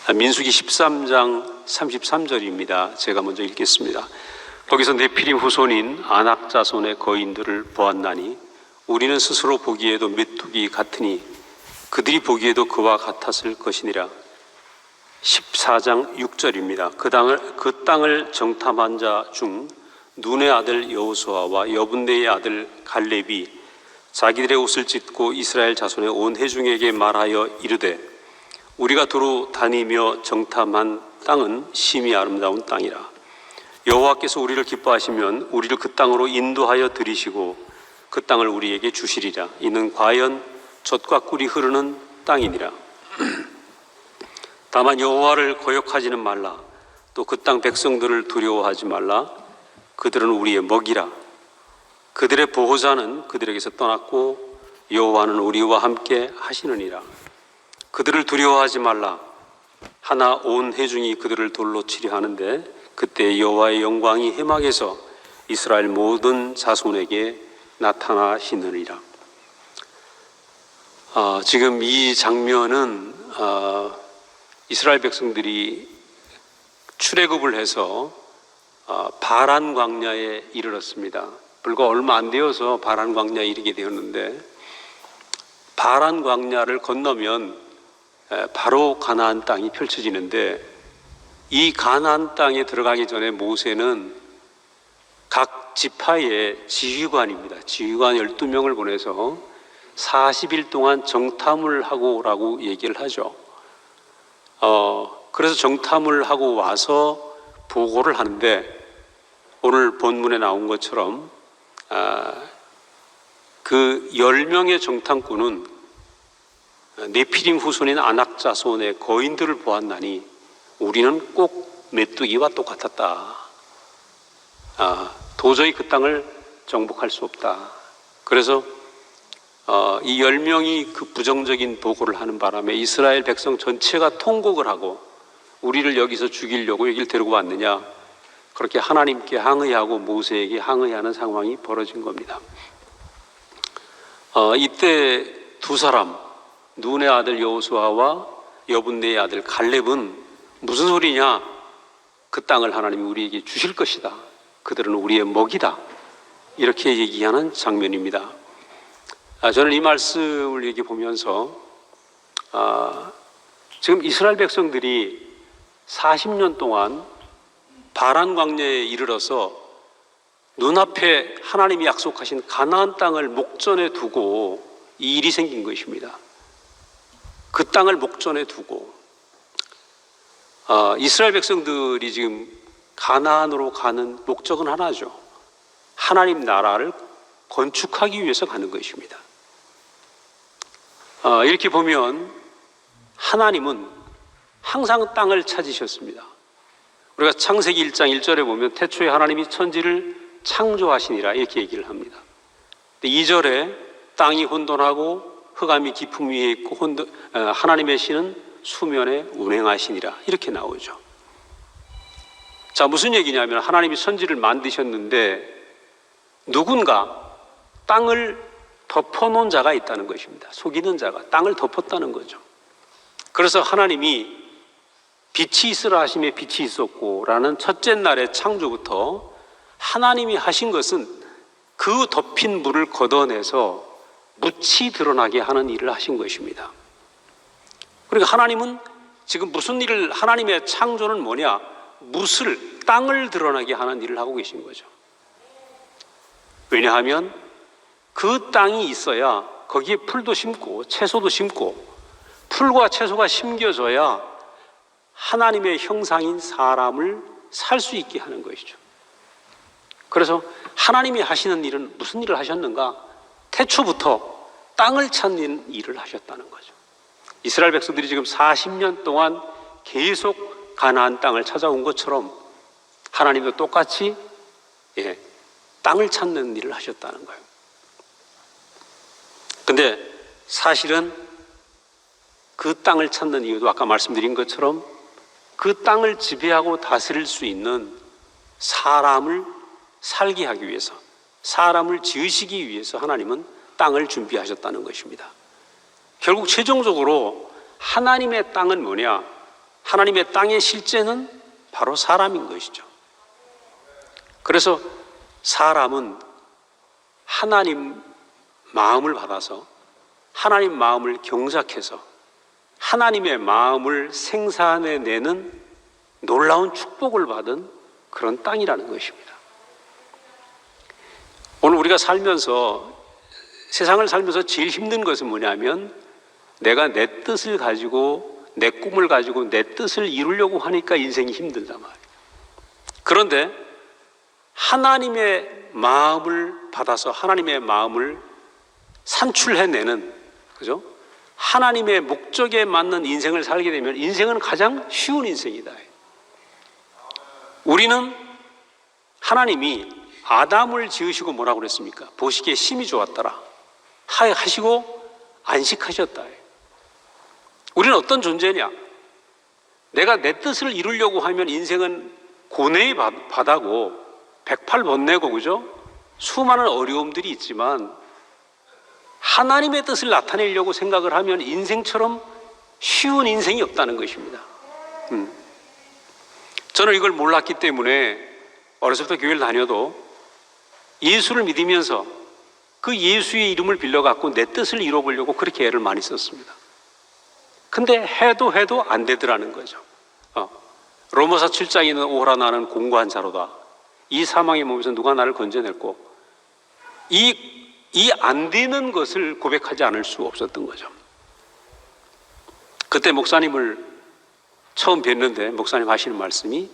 민수기 13장 33절입니다. 제가 먼저 읽겠습니다. 거기서 네피림 후손인 아낙 자손의 거인들을 보았나니 우리는 스스로 보기에도 메뚜기 같으니 그들이 보기에도 그와 같았을 것이니라. 14장 6절입니다. 그 땅을 정탐한 자 중 눈의 아들 여호수아와 여분네의 아들 갈렙이 자기들의 옷을 찢고 이스라엘 자손의 온 회중에게 말하여 이르되 우리가 두루 다니며 정탐한 땅은 심히 아름다운 땅이라. 여호와께서 우리를 기뻐하시면 우리를 그 땅으로 인도하여 들이시고 그 땅을 우리에게 주시리라. 이는 과연 젖과 꿀이 흐르는 땅이니라. 다만 여호와를 거역하지는 말라. 또 그 땅 백성들을 두려워하지 말라. 그들은 우리의 먹이라. 그들의 보호자는 그들에게서 떠났고 여호와는 우리와 함께 하시느니라. 그들을 두려워하지 말라. 하나 온 회중이 그들을 돌로 치려 하는데 그때 여호와의 영광이 회막에서 이스라엘 모든 자손에게 나타나시느니라. 지금 이 장면은 이스라엘 백성들이 출애굽을 해서 바란 광야에 이르렀습니다. 불과 얼마 안 되어서 바란 광야에 이르게 되었는데 바란 광야를 건너면 바로 가나안 땅이 펼쳐지는데 이 가나안 땅에 들어가기 전에 모세는 각 지파의 지휘관입니다. 지휘관 12명을 보내서 40일 동안 정탐을 하고 오라고 얘기를 하죠. 그래서 정탐을 하고 와서 보고를 하는데 오늘 본문에 나온 것처럼 그 10명의 정탐꾼은 네피림 후손인 아낙 자손의 거인들을 보았나니 우리는 꼭 메뚜기와 똑같았다. 도저히 그 땅을 정복할 수 없다. 그래서 이 10명이 그 부정적인 보고를 하는 바람에 이스라엘 백성 전체가 통곡을 하고 우리를 여기서 죽이려고 여기를 데리고 왔느냐, 그렇게 하나님께 항의하고 모세에게 항의하는 상황이 벌어진 겁니다. 이때 두 사람, 눈의 아들 여호수아와 여분네의 아들 갈렙은 무슨 소리냐, 그 땅을 하나님이 우리에게 주실 것이다, 그들은 우리의 먹이다, 이렇게 얘기하는 장면입니다. 저는 이 말씀을 얘기 보면서 지금 이스라엘 백성들이 40년 동안 바란 광야에 이르러서 눈앞에 하나님이 약속하신 가나안 땅을 목전에 두고 이 일이 생긴 것입니다. 그 땅을 목전에 두고 이스라엘 백성들이 지금 가나안으로 가는 목적은 하나죠. 하나님 나라를 건축하기 위해서 가는 것입니다. 이렇게 보면 하나님은 항상 땅을 찾으셨습니다. 우리가 창세기 1장 1절에 보면 태초에 하나님이 천지를 창조하시니라 이렇게 얘기를 합니다. 2절에 땅이 혼돈하고 흑암이 깊음 위에 있고 하나님의 신은 수면에 운행하시니라 이렇게 나오죠. 자, 무슨 얘기냐면 하나님이 천지를 만드셨는데 누군가 땅을 덮어놓은 자가 있다는 것입니다. 속이는 자가 땅을 덮었다는 거죠. 그래서 하나님이 빛이 있으라 하심에 빛이 있었고 라는 첫째 날의 창조부터 하나님이 하신 것은 그 덮인 물을 걷어내서 묻이 드러나게 하는 일을 하신 것입니다. 그러니까 하나님은 지금 무슨 일을, 하나님의 창조는 뭐냐, 묻을, 땅을 드러나게 하는 일을 하고 계신 거죠. 왜냐하면 그 땅이 있어야 거기에 풀도 심고 채소도 심고 풀과 채소가 심겨져야 하나님의 형상인 사람을 살 수 있게 하는 것이죠. 그래서 하나님이 하시는 일은 무슨 일을 하셨는가? 태초부터 땅을 찾는 일을 하셨다는 거죠. 이스라엘 백성들이 지금 40년 동안 계속 가나안 땅을 찾아온 것처럼 하나님도 똑같이 땅을 찾는 일을 하셨다는 거예요. 근데 사실은 그 땅을 찾는 이유도 아까 말씀드린 것처럼 그 땅을 지배하고 다스릴 수 있는 사람을 살게 하기 위해서, 사람을 지으시기 위해서 하나님은 땅을 준비하셨다는 것입니다. 결국 최종적으로 하나님의 땅은 뭐냐? 하나님의 땅의 실제는 바로 사람인 것이죠. 그래서 사람은 하나님 마음을 받아서 하나님 마음을 경작해서 하나님의 마음을 생산해내는 놀라운 축복을 받은 그런 땅이라는 것입니다. 오늘 우리가 살면서, 세상을 살면서 제일 힘든 것은 뭐냐면 내가 내 뜻을 가지고, 내 꿈을 가지고 내 뜻을 이루려고 하니까 인생이 힘들단 말이에요. 그런데 하나님의 마음을 받아서 하나님의 마음을 산출해내는, 그죠? 하나님의 목적에 맞는 인생을 살게 되면 인생은 가장 쉬운 인생이다. 우리는 하나님이 아담을 지으시고 뭐라고 그랬습니까? 보시기에 심히 좋았더라 하시고 안식하셨다. 우리는 어떤 존재냐? 내가 내 뜻을 이루려고 하면 인생은 고뇌의 바다고 108번뇌고, 그죠? 수많은 어려움들이 있지만 하나님의 뜻을 나타내려고 생각을 하면 인생처럼 쉬운 인생이 없다는 것입니다. 저는 이걸 몰랐기 때문에 어렸을 때 교회를 다녀도 예수를 믿으면서 그 예수의 이름을 빌려갖고 내 뜻을 이뤄보려고 그렇게 애를 많이 썼습니다. 근데 해도 안 되더라는 거죠. 로마서 7장에 있는 오라 나는 공고한 자로다. 이 사망의 몸에서 누가 나를 건져냈고, 이 안 되는 것을 고백하지 않을 수 없었던 거죠. 그때 목사님을 처음 뵀는데 목사님 하시는 말씀이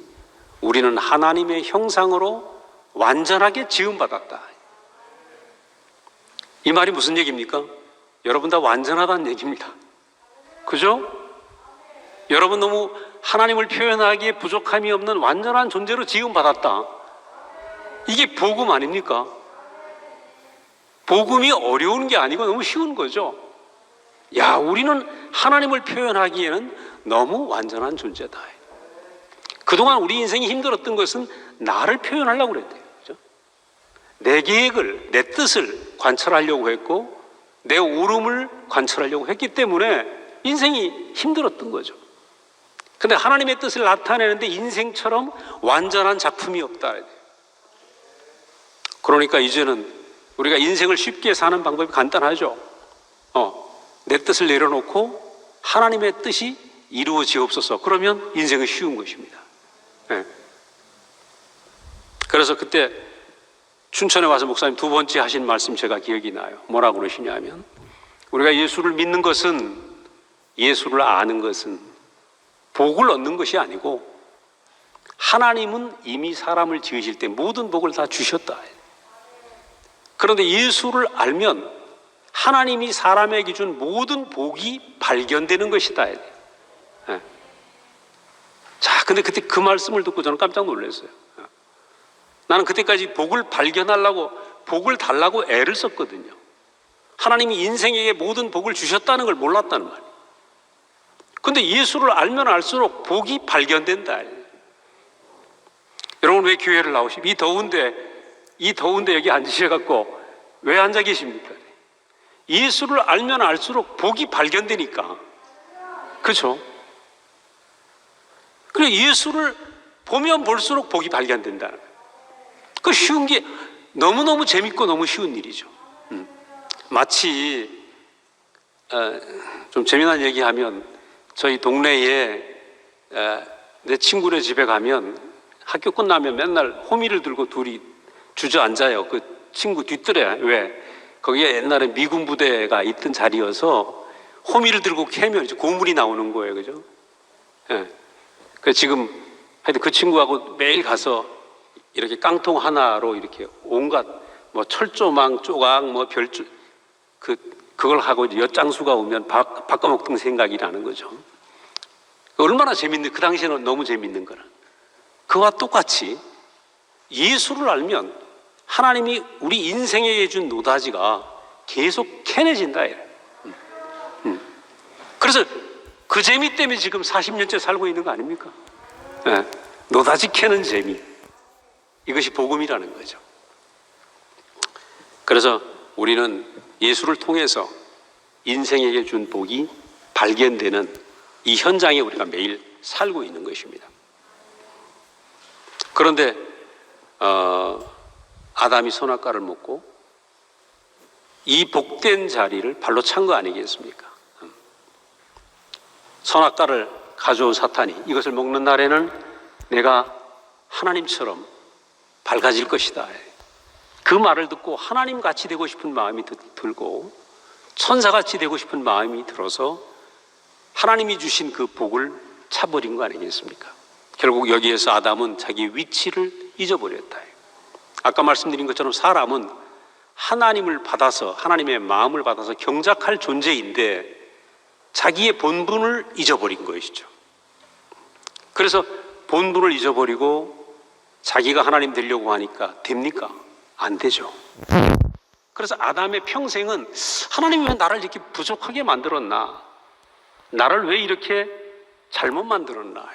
우리는 하나님의 형상으로 완전하게 지음받았다. 이 말이 무슨 얘기입니까? 여러분 다 완전하다는 얘기입니다. 그죠? 여러분 너무 하나님을 표현하기에 부족함이 없는 완전한 존재로 지음받았다. 이게 복음 아닙니까? 복음이 어려운 게 아니고 너무 쉬운 거죠. 야, 우리는 하나님을 표현하기에는 너무 완전한 존재다. 그동안 우리 인생이 힘들었던 것은 나를 표현하려고 그랬대요. 그렇죠? 내 계획을, 내 뜻을 관철하려고 했고 내 오름을 관철하려고 했기 때문에 인생이 힘들었던 거죠. 근데 하나님의 뜻을 나타내는데 인생처럼 완전한 작품이 없다. 그러니까 이제는 우리가 인생을 쉽게 사는 방법이 간단하죠. 내 뜻을 내려놓고 하나님의 뜻이 이루어지옵소서. 그러면 인생은 쉬운 것입니다. 네. 그래서 그때 춘천에 와서 목사님 두 번째 하신 말씀 제가 기억이 나요. 뭐라고 그러시냐면 우리가 예수를 믿는 것은, 예수를 아는 것은 복을 얻는 것이 아니고 하나님은 이미 사람을 지으실 때 모든 복을 다 주셨다. 그런데 예수를 알면 하나님이 사람에게 준 모든 복이 발견되는 것이다. 네. 자, 근데 그때 그 말씀을 듣고 저는 깜짝 놀랐어요. 나는 그때까지 복을 발견하려고, 복을 달라고 애를 썼거든요. 하나님이 인생에게 모든 복을 주셨다는 걸 몰랐다는 말이에요. 근데 예수를 알면 알수록 복이 발견된다. 여러분 왜 교회를 나오십니까? 이 더운데 여기 앉으셔갖고 왜 앉아 계십니까? 예수를 알면 알수록 복이 발견되니까. 그렇죠? 그래, 예수를 보면 볼수록 복이 발견된다는 거예요. 그 쉬운 게 너무너무 재밌고 너무 쉬운 일이죠. 마치 좀 재미난 얘기하면 저희 동네에 내 친구네 집에 가면 학교 끝나면 맨날 호미를 들고 둘이 주저앉아요. 그 친구 뒤뜰에. 왜? 거기에 옛날에 미군 부대가 있던 자리여서 호미를 들고 캐면 이제 고물이 나오는 거예요. 그죠? 예. 그래서 지금 하여튼 그 친구하고 매일 가서 이렇게 깡통 하나로 이렇게 온갖 뭐 철조망 조각 뭐 별조 그걸 하고 이제 엿장수가 오면 바꿔먹던 생각이 나는 거죠. 얼마나 재밌는, 그 당시에는 너무 재밌는 거라. 그와 똑같이 예수를 알면 하나님이 우리 인생에게 준 노다지가 계속 캐내진다. 그래서 그 재미 때문에 지금 40년째 살고 있는 거 아닙니까? 네. 노다지 캐는 재미. 이것이 복음이라는 거죠. 그래서 우리는 예수를 통해서 인생에게 준 복이 발견되는 이 현장에 우리가 매일 살고 있는 것입니다. 그런데 아담이 선악과를 먹고 이 복된 자리를 발로 찬 거 아니겠습니까? 선악과를 가져온 사탄이 이것을 먹는 날에는 내가 하나님처럼 밝아질 것이다. 그 말을 듣고 하나님같이 되고 싶은 마음이 들고 천사같이 되고 싶은 마음이 들어서 하나님이 주신 그 복을 차버린 거 아니겠습니까? 결국 여기에서 아담은 자기 위치를 잊어버렸다. 아까 말씀드린 것처럼 사람은 하나님을 받아서 하나님의 마음을 받아서 경작할 존재인데 자기의 본분을 잊어버린 것이죠. 그래서 본분을 잊어버리고 자기가 하나님 되려고 하니까 됩니까? 안 되죠. 그래서 아담의 평생은 하나님이 왜 나를 이렇게 부족하게 만들었나? 나를 왜 이렇게 잘못 만들었나?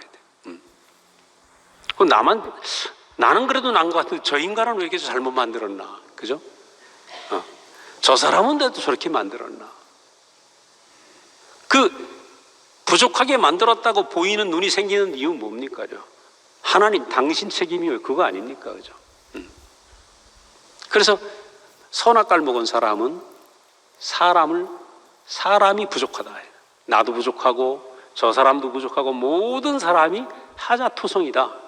나는 그래도 난 것 같은데 저 인간은 왜 이렇게 잘못 만들었나? 그죠? 저 사람은 또 저렇게 만들었나? 그 부족하게 만들었다고 보이는 눈이 생기는 이유는 뭡니까? 하나님 당신 책임이요. 그거 아닙니까? 그죠? 그래서 선악과를 먹은 사람은 사람이 부족하다. 나도 부족하고 저 사람도 부족하고 모든 사람이 하자투성이다.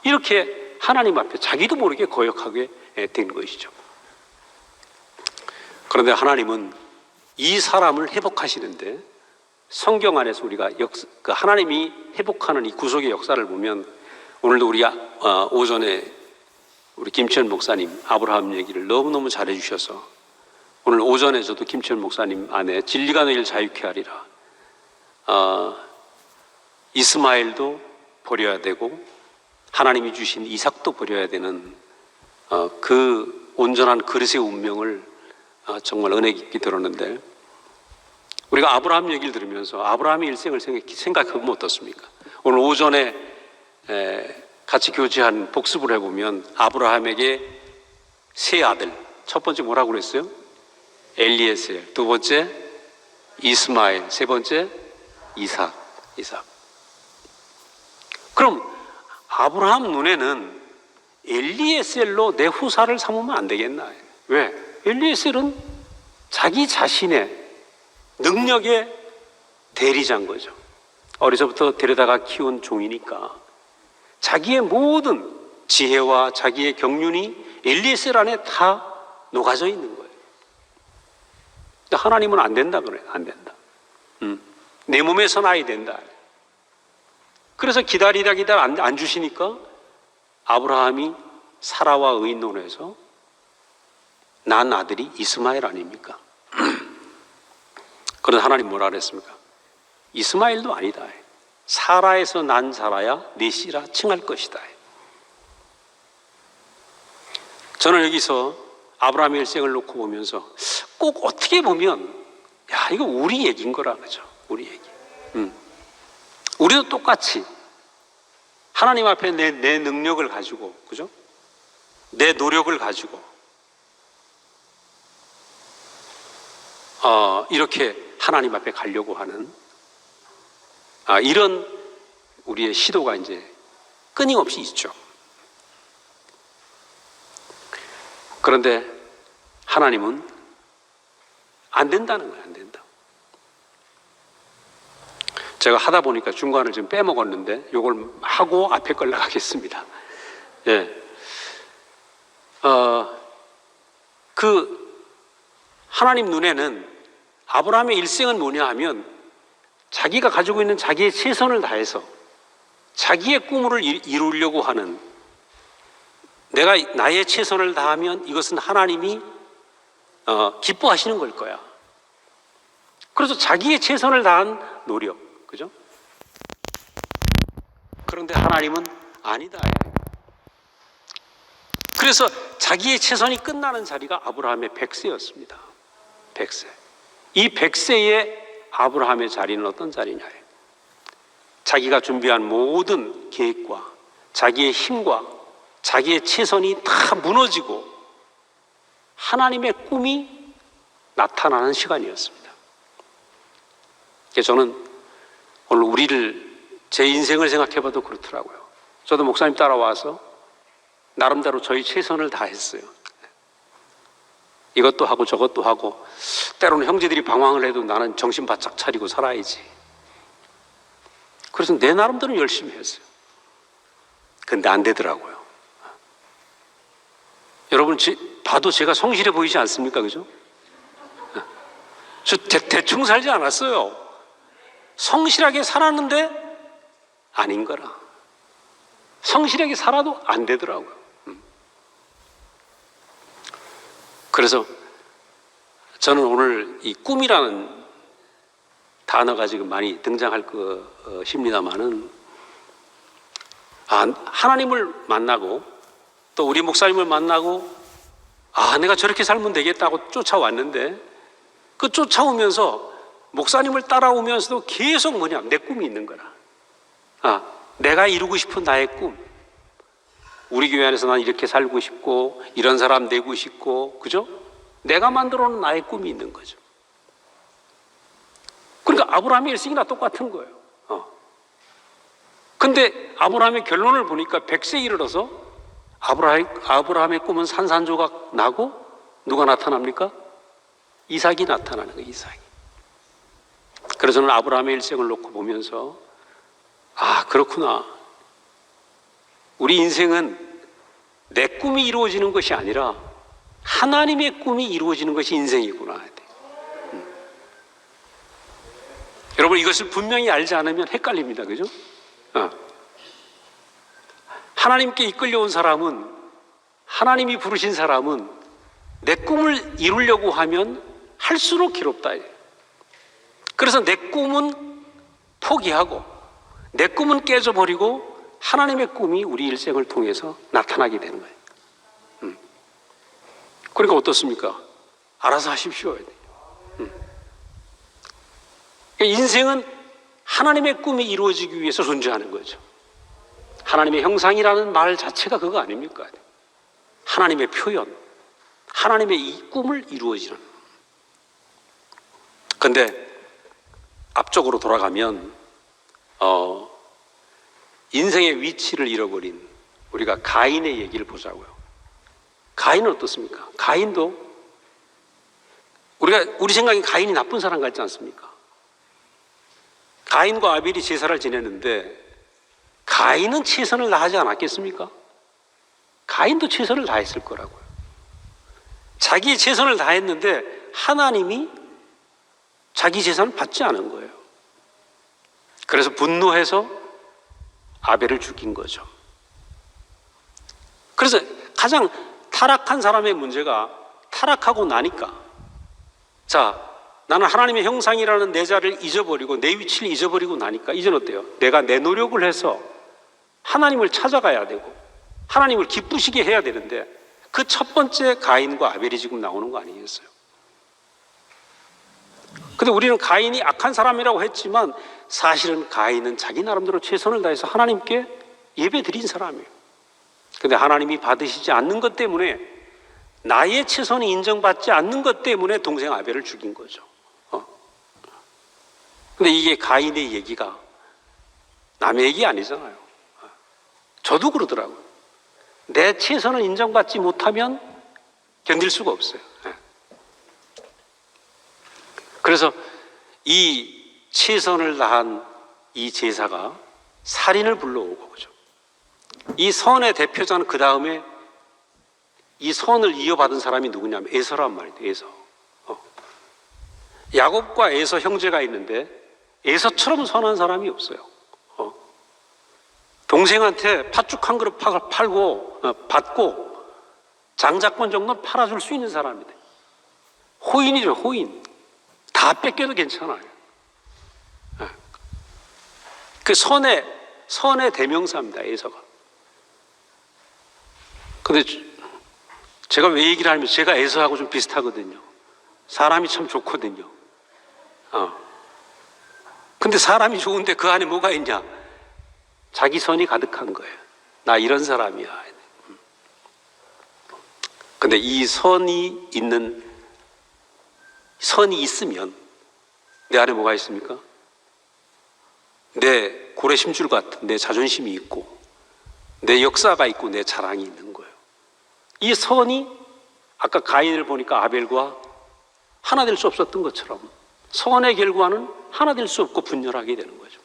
이렇게 하나님 앞에 자기도 모르게 거역하게 된 것이죠. 그런데 하나님은 이 사람을 회복하시는데 성경 안에서 우리가 그 하나님이 회복하는 이 구속의 역사를 보면 오늘도 우리 오전에 우리 김치현 목사님 아브라함 얘기를 너무너무 잘해 주셔서 오늘 오전에 저도 김치현 목사님 안에 진리가 너희를 자유케 하리라. 이스마엘도 버려야 되고 하나님이 주신 이삭도 버려야 되는 그 온전한 그릇의 운명을 정말 은혜 깊게 들었는데 우리가 아브라함 얘기를 들으면서 아브라함의 일생을 생각해보면 어떻습니까? 오늘 오전에 같이 교제한 복습을 해보면 아브라함에게 세 아들, 첫 번째 뭐라고 그랬어요? 엘리에셀, 두 번째 이스마엘, 세 번째 이삭. 그럼 아브라함 눈에는 엘리에셀로 내 후사를 삼으면 안 되겠나? 왜? 엘리에셀은 자기 자신의 능력의 대리자인 거죠. 어려서부터 데려다가 키운 종이니까 자기의 모든 지혜와 자기의 경륜이 엘리에셀 안에 다 녹아져 있는 거예요. 근데 하나님은 안 된다 그래요. 안 된다. 내 몸에서 나야 된다. 그래서 기다리다 안 주시니까 아브라함이 사라와 의논해서 난 아들이 이스마엘 아닙니까? 그런데 하나님 뭐라 그랬습니까? 이스마엘도 아니다. 사라에서 난 자라야 내 씨라 칭할 것이다. 저는 여기서 아브라함의 일생을 놓고 보면서 꼭 어떻게 보면 이거 우리 얘기인 거라 그죠? 우리 얘기. 우리도 똑같이 하나님 앞에 내 능력을 가지고, 그죠? 내 노력을 가지고 이렇게 하나님 앞에 가려고 하는 이런 우리의 시도가 이제 끊임없이 있죠. 그런데 하나님은 안 된다는 거예요. 안 된다. 제가 하다 보니까 중간을 좀 빼먹었는데 이걸 하고 앞에 걸 나가겠습니다. 그 하나님 눈에는 아브라함의 일생은 뭐냐 하면 자기가 가지고 있는 자기의 최선을 다해서 자기의 꿈을 이루려고 하는, 내가 나의 최선을 다하면 이것은 하나님이 기뻐하시는 걸 거야. 그래서 자기의 최선을 다한 노력, 그죠? 그런데 하나님은 아니다. 그래서 자기의 최선이 끝나는 자리가 아브라함의 100세였습니다. 100세. 이 100세의 아브라함의 자리는 어떤 자리냐? 자기가 준비한 모든 계획과 자기의 힘과 자기의 최선이 다 무너지고 하나님의 꿈이 나타나는 시간이었습니다. 그래서 저는 오늘 우리를 제 인생을 생각해봐도 그렇더라고요. 저도 목사님 따라와서 나름대로 저희 최선을 다했어요. 이것도 하고 저것도 하고, 때로는 형제들이 방황을 해도 나는 정신 바짝 차리고 살아야지. 그래서 내 나름대로 열심히 했어요. 근데 안 되더라고요. 여러분, 봐도 제가 성실해 보이지 않습니까? 그죠? 저 대충 살지 않았어요. 성실하게 살았는데 아닌 거라. 성실하게 살아도 안 되더라고요. 그래서 저는 오늘 이 꿈이라는 단어가 지금 많이 등장할 것입니다만은, 하나님을 만나고 또 우리 목사님을 만나고 내가 저렇게 살면 되겠다고 쫓아왔는데, 그 쫓아오면서 목사님을 따라오면서도 계속 내 꿈이 있는 거라. 내가 이루고 싶은 나의 꿈. 우리 교회 안에서 난 이렇게 살고 싶고 이런 사람 되고 싶고, 그죠? 내가 만들어 놓은 나의 꿈이 있는 거죠. 그러니까 아브라함의 일생이나 똑같은 거예요. 근데 아브라함의 결론을 보니까 100세에 이르러서 아브라함의 꿈은 산산조각 나고 누가 나타납니까? 이삭이 나타나는 거예요. 이삭이. 그래서 저는 아브라함의 일생을 놓고 보면서 그렇구나. 우리 인생은 내 꿈이 이루어지는 것이 아니라 하나님의 꿈이 이루어지는 것이 인생이구나. 여러분, 이것을 분명히 알지 않으면 헷갈립니다. 그죠? 하나님께 이끌려온 사람은, 하나님이 부르신 사람은 내 꿈을 이루려고 하면 할수록 괴롭다. 그래서 내 꿈은 포기하고 내 꿈은 깨져버리고 하나님의 꿈이 우리 일생을 통해서 나타나게 되는 거예요. 그러니까 어떻습니까? 알아서 하십시오. 인생은 하나님의 꿈이 이루어지기 위해서 존재하는 거죠. 하나님의 형상이라는 말 자체가 그거 아닙니까? 하나님의 표현, 하나님의 이 꿈을 이루어지는. 근데 앞쪽으로 돌아가면 인생의 위치를 잃어버린 우리가 가인의 얘기를 보자고요. 가인은 어떻습니까? 가인도 우리 생각엔 가인이 나쁜 사람 같지 않습니까? 가인과 아벨이 제사를 지냈는데 가인은 최선을 다하지 않았겠습니까? 가인도 최선을 다했을 거라고요. 자기의 최선을 다했는데 하나님이 자기 재산을 받지 않은 거예요. 그래서 분노해서 아벨을 죽인 거죠. 그래서 가장 타락한 사람의 문제가, 타락하고 나니까, 나는 하나님의 형상이라는 내 자리를 잊어버리고 내 위치를 잊어버리고 나니까 이제는 어때요? 내가 내 노력을 해서 하나님을 찾아가야 되고 하나님을 기쁘시게 해야 되는데, 그 첫 번째 가인과 아벨이 지금 나오는 거 아니겠어요? 근데 우리는 가인이 악한 사람이라고 했지만 사실은 가인은 자기 나름대로 최선을 다해서 하나님께 예배 드린 사람이에요. 근데 하나님이 받으시지 않는 것 때문에, 나의 최선이 인정받지 않는 것 때문에 동생 아벨을 죽인 거죠. 근데 이게 가인의 얘기가 남의 얘기 아니잖아요. 저도 그러더라고요. 내 최선을 인정받지 못하면 견딜 수가 없어요. 그래서 이 최선을 다한 이 제사가 살인을 불러오고 그죠. 이 선의 대표자는 그 다음에 이 선을 이어받은 사람이 누구냐면 에서란 말이에요. 에서. 야곱과 에서 형제가 있는데 에서처럼 선한 사람이 없어요. 동생한테 팥죽 한 그릇 받고 장자권 정도는 팔아줄 수 있는 사람이다. 호인이죠, 호인. 다 뺏겨도 괜찮아요. 그 선의 대명사입니다, 에서가. 근데 제가 왜 얘기를 하냐면 제가 에서하고 좀 비슷하거든요. 사람이 참 좋거든요. 근데 사람이 좋은데 그 안에 뭐가 있냐? 자기 선이 가득한 거예요. 나 이런 사람이야. 근데 이 선이 있으면 내 안에 뭐가 있습니까? 내 고래심줄 같은 내 자존심이 있고 내 역사가 있고 내 자랑이 있는 거예요. 이 선이 아까 가인을 보니까 아벨과 하나 될 수 없었던 것처럼 선의 결과는 하나 될 수 없고 분열하게 되는 거죠.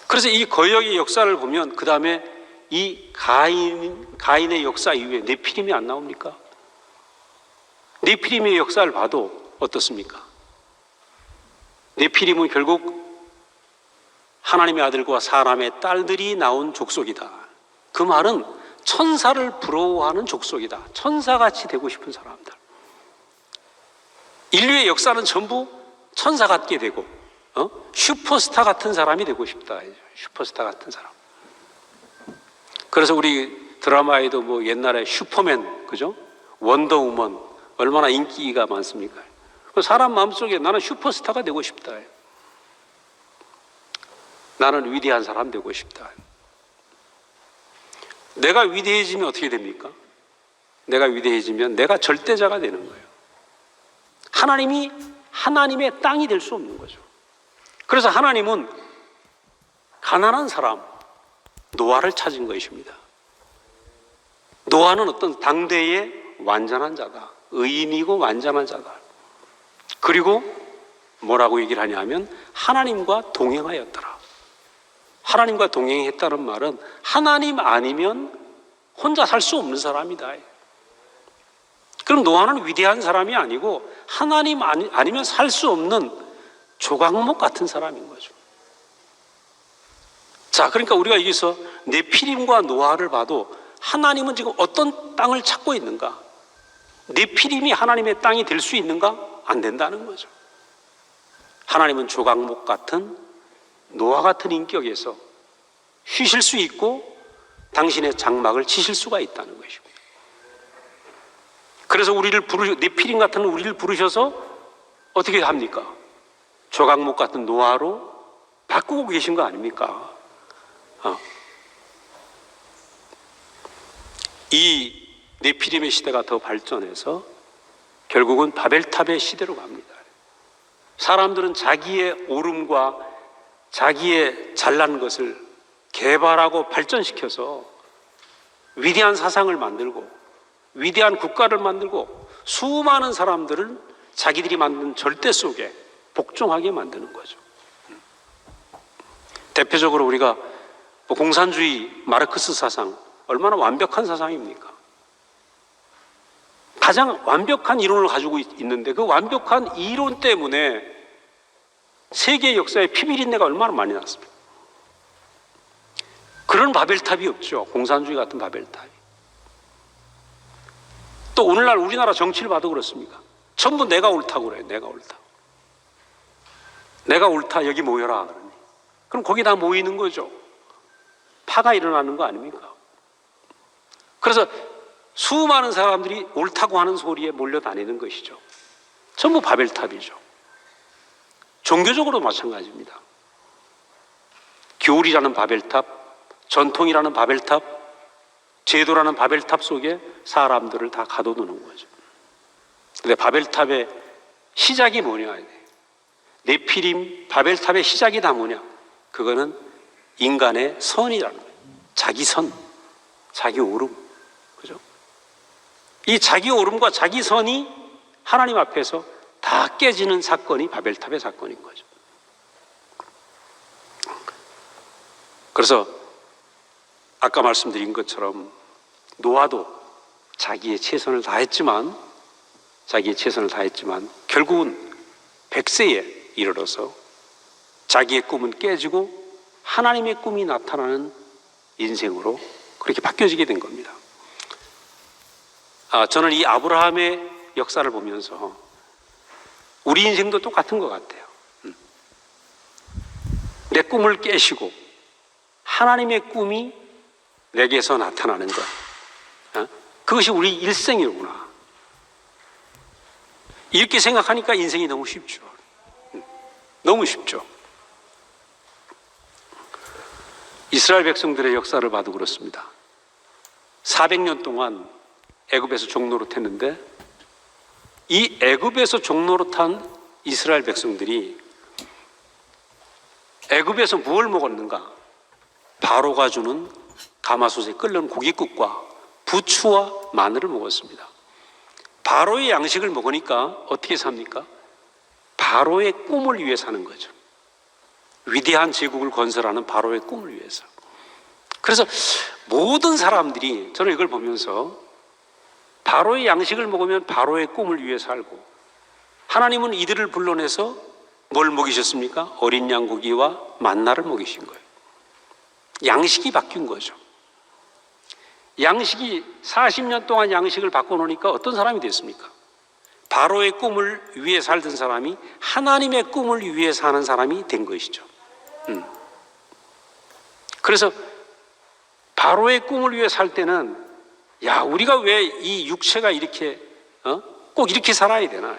그래서 이 거역의 역사를 보면 그 다음에 이 가인의 역사 이후에 네피림이 안 나옵니까? 네피림의 역사를 봐도 어떻습니까? 네피림은 결국 하나님의 아들과 사람의 딸들이 나온 족속이다. 그 말은 천사를 부러워하는 족속이다. 천사같이 되고 싶은 사람들. 인류의 역사는 전부 천사 같게 되고 슈퍼스타 같은 사람이 되고 싶다. 슈퍼스타 같은 사람. 그래서 우리 드라마에도 뭐 옛날에 슈퍼맨, 그죠? 원더우먼 얼마나 인기가 많습니까? 사람 마음속에 나는 슈퍼스타가 되고 싶다. 나는 위대한 사람 되고 싶다. 내가 위대해지면 어떻게 됩니까? 내가 위대해지면 내가 절대자가 되는 거예요. 하나님이 하나님의 땅이 될 수 없는 거죠. 그래서 하나님은 가난한 사람 노아를 찾은 것입니다. 노아는 어떤 당대의 완전한 자다. 의인이고 완전한 자다. 그리고 뭐라고 얘기를 하냐면 하나님과 동행하였더라. 하나님과 동행했다는 말은 하나님 아니면 혼자 살 수 없는 사람이다. 그럼 노아는 위대한 사람이 아니고 하나님 아니면 살 수 없는 조각목 같은 사람인 거죠. 자, 그러니까 우리가 여기서 네피림과 노아를 봐도 하나님은 지금 어떤 땅을 찾고 있는가? 네피림이 하나님의 땅이 될 수 있는가? 안 된다는 거죠. 하나님은 조각목 같은 노아 같은 인격에서 쉬실 수 있고 당신의 장막을 치실 수가 있다는 것입니다. 그래서 네피림 같은 우리를 부르셔서 어떻게 합니까? 조각목 같은 노아로 바꾸고 계신 거 아닙니까? 이 네피림의 시대가 더 발전해서 결국은 바벨탑의 시대로 갑니다. 사람들은 자기의 오름과 자기의 잘난 것을 개발하고 발전시켜서 위대한 사상을 만들고 위대한 국가를 만들고 수많은 사람들을 자기들이 만든 절대 속에 복종하게 만드는 거죠. 대표적으로 우리가 공산주의 마르크스 사상 얼마나 완벽한 사상입니까? 가장 완벽한 이론을 가지고 있는데 그 완벽한 이론 때문에 세계 역사에 피비린내가 얼마나 많이 났습니까? 그런 바벨탑이 없죠. 공산주의 같은 바벨탑이. 또 오늘날 우리나라 정치를 봐도 그렇습니까? 전부 내가 옳다고 그래요. 내가 옳다. 내가 옳다. 여기 모여라. 그러니. 그럼 거기 다 모이는 거죠. 파가 일어나는 거 아닙니까? 그래서 수많은 사람들이 옳다고 하는 소리에 몰려다니는 것이죠. 전부 바벨탑이죠. 종교적으로 마찬가지입니다. 교리라는 바벨탑, 전통이라는 바벨탑, 제도라는 바벨탑 속에 사람들을 다 가둬두는 거죠. 근데 바벨탑의 시작이 뭐냐? 네피림 바벨탑의 시작이 다 뭐냐? 그거는 인간의 선이라는 거예요. 자기 선, 자기 오름. 그죠? 이 자기 오름과 자기 선이 하나님 앞에서 다 깨지는 사건이 바벨탑의 사건인 거죠. 그래서 아까 말씀드린 것처럼 노아도 자기의 최선을 다했지만 결국은 100세에 이르러서 자기의 꿈은 깨지고 하나님의 꿈이 나타나는 인생으로 그렇게 바뀌어지게 된 겁니다. 저는 이 아브라함의 역사를 보면서 우리 인생도 똑같은 것 같아요. 내 꿈을 깨시고 하나님의 꿈이 내게서 나타나는 것. 그것이 우리 일생이구나. 이렇게 생각하니까 인생이 너무 쉽죠. 너무 쉽죠. 이스라엘 백성들의 역사를 봐도 그렇습니다. 400년 동안 애굽에서 종노릇했는데 이 애굽에서 종노릇한 이스라엘 백성들이 애굽에서 무엇을 먹었는가? 바로가 주는 가마솥에 끓는 고깃국과 부추와 마늘을 먹었습니다. 바로의 양식을 먹으니까 어떻게 삽니까? 바로의 꿈을 위해 사는 거죠. 위대한 제국을 건설하는 바로의 꿈을 위해서. 그래서 모든 사람들이 저는 이걸 보면서 바로의 양식을 먹으면 바로의 꿈을 위해 살고, 하나님은 이들을 불러내서 뭘 먹이셨습니까? 어린 양고기와 만나를 먹이신 거예요. 양식이 바뀐 거죠. 양식이 40년 동안 양식을 바꿔놓으니까 어떤 사람이 됐습니까? 바로의 꿈을 위해 살던 사람이 하나님의 꿈을 위해 사는 사람이 된 것이죠. 그래서 바로의 꿈을 위해 살 때는, 야, 우리가 왜 이 육체가 이렇게 꼭 이렇게 살아야 되나?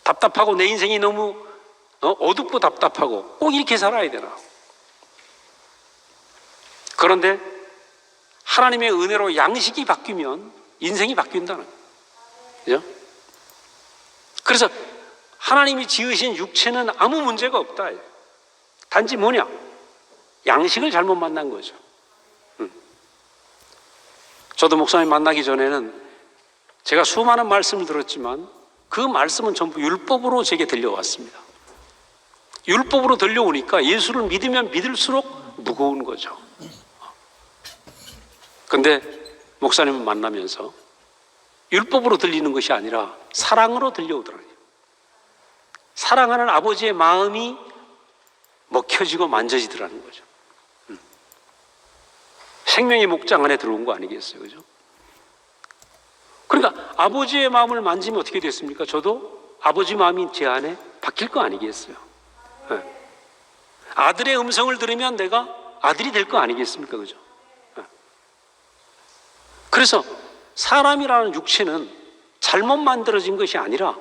답답하고 내 인생이 너무 어둡고 답답하고 꼭 이렇게 살아야 되나? 그런데 하나님의 은혜로 양식이 바뀌면 인생이 바뀐다는 거예요. 그죠? 그래서 하나님이 지으신 육체는 아무 문제가 없다. 단지 뭐냐? 양식을 잘못 만난 거죠. 저도 목사님 만나기 전에는 제가 수많은 말씀을 들었지만 그 말씀은 전부 율법으로 제게 들려왔습니다. 율법으로 들려오니까 예수를 믿으면 믿을수록 무거운 거죠. 근데 목사님을 만나면서 율법으로 들리는 것이 아니라 사랑으로 들려오더라고요. 사랑하는 아버지의 마음이 먹혀지고 만져지더라는 거죠. 생명의 목장 안에 들어온 거 아니겠어요? 그죠? 그러니까 아버지의 마음을 만지면 어떻게 됐습니까? 저도 아버지 마음이 제 안에 바뀔 거 아니겠어요? 네. 아들의 음성을 들으면 내가 아들이 될 거 아니겠습니까? 그죠? 네. 그래서 사람이라는 육체는 잘못 만들어진 것이 아니라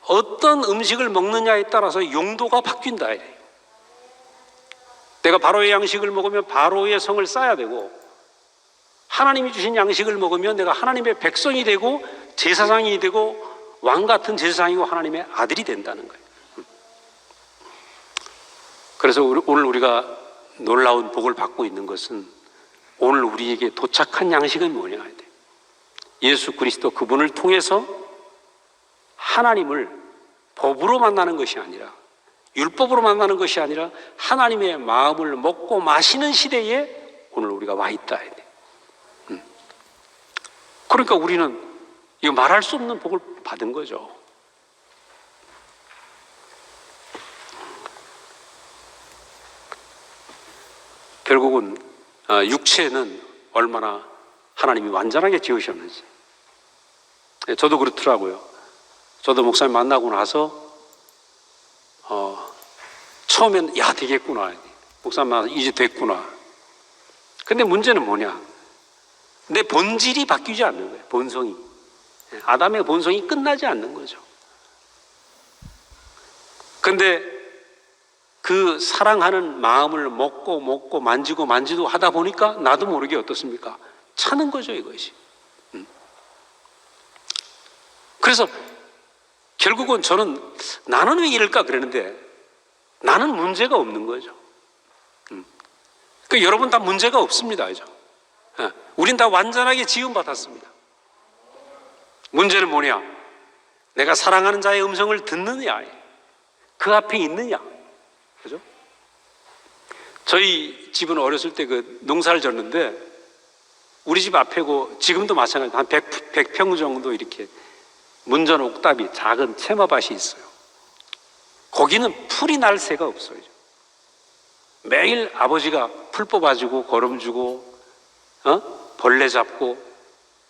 어떤 음식을 먹느냐에 따라서 용도가 바뀐다. 내가 바로의 양식을 먹으면 바로의 성을 쌓아야 되고, 하나님이 주신 양식을 먹으면 내가 하나님의 백성이 되고 제사장이 되고 왕 같은 제사장이고 하나님의 아들이 된다는 거예요. 그래서 오늘 우리가 놀라운 복을 받고 있는 것은, 오늘 우리에게 도착한 양식은 뭐냐? 예수 그리스도 그분을 통해서 하나님을 법으로 만나는 것이 아니라, 율법으로 만나는 것이 아니라 하나님의 마음을 먹고 마시는 시대에 오늘 우리가 와 있다. 그러니까 우리는 이거 말할 수 없는 복을 받은 거죠. 결국은 육체는 얼마나 하나님이 완전하게 지으셨는지. 저도 그렇더라고요. 저도 목사님 만나고 나서 처음엔 야 되겠구나, 목사님 만나서 이제 됐구나. 근데 문제는 뭐냐? 내 본질이 바뀌지 않는 거예요. 본성이. 아담의 본성이 끝나지 않는 거죠. 근데 그 사랑하는 마음을 먹고 만지고 하다 보니까 나도 모르게 어떻습니까? 차는 거죠, 이것이. 그래서 결국은 저는 나는 왜 이럴까 그러는데, 나는 문제가 없는 거죠. 그 여러분 다 문제가 없습니다. 그죠? 우린 다 완전하게 지음받았습니다. 문제는 뭐냐? 내가 사랑하는 자의 음성을 듣느냐, 그 앞에 있느냐. 그죠? 저희 집은 어렸을 때 그 농사를 졌는데, 우리 집 앞에고 지금도 마찬가지로 한 100평 정도 이렇게 문전 옥답이 작은 채마밭이 있어요. 거기는 풀이 날 새가 없어요. 매일 아버지가 풀 뽑아주고 거름주고 벌레 잡고,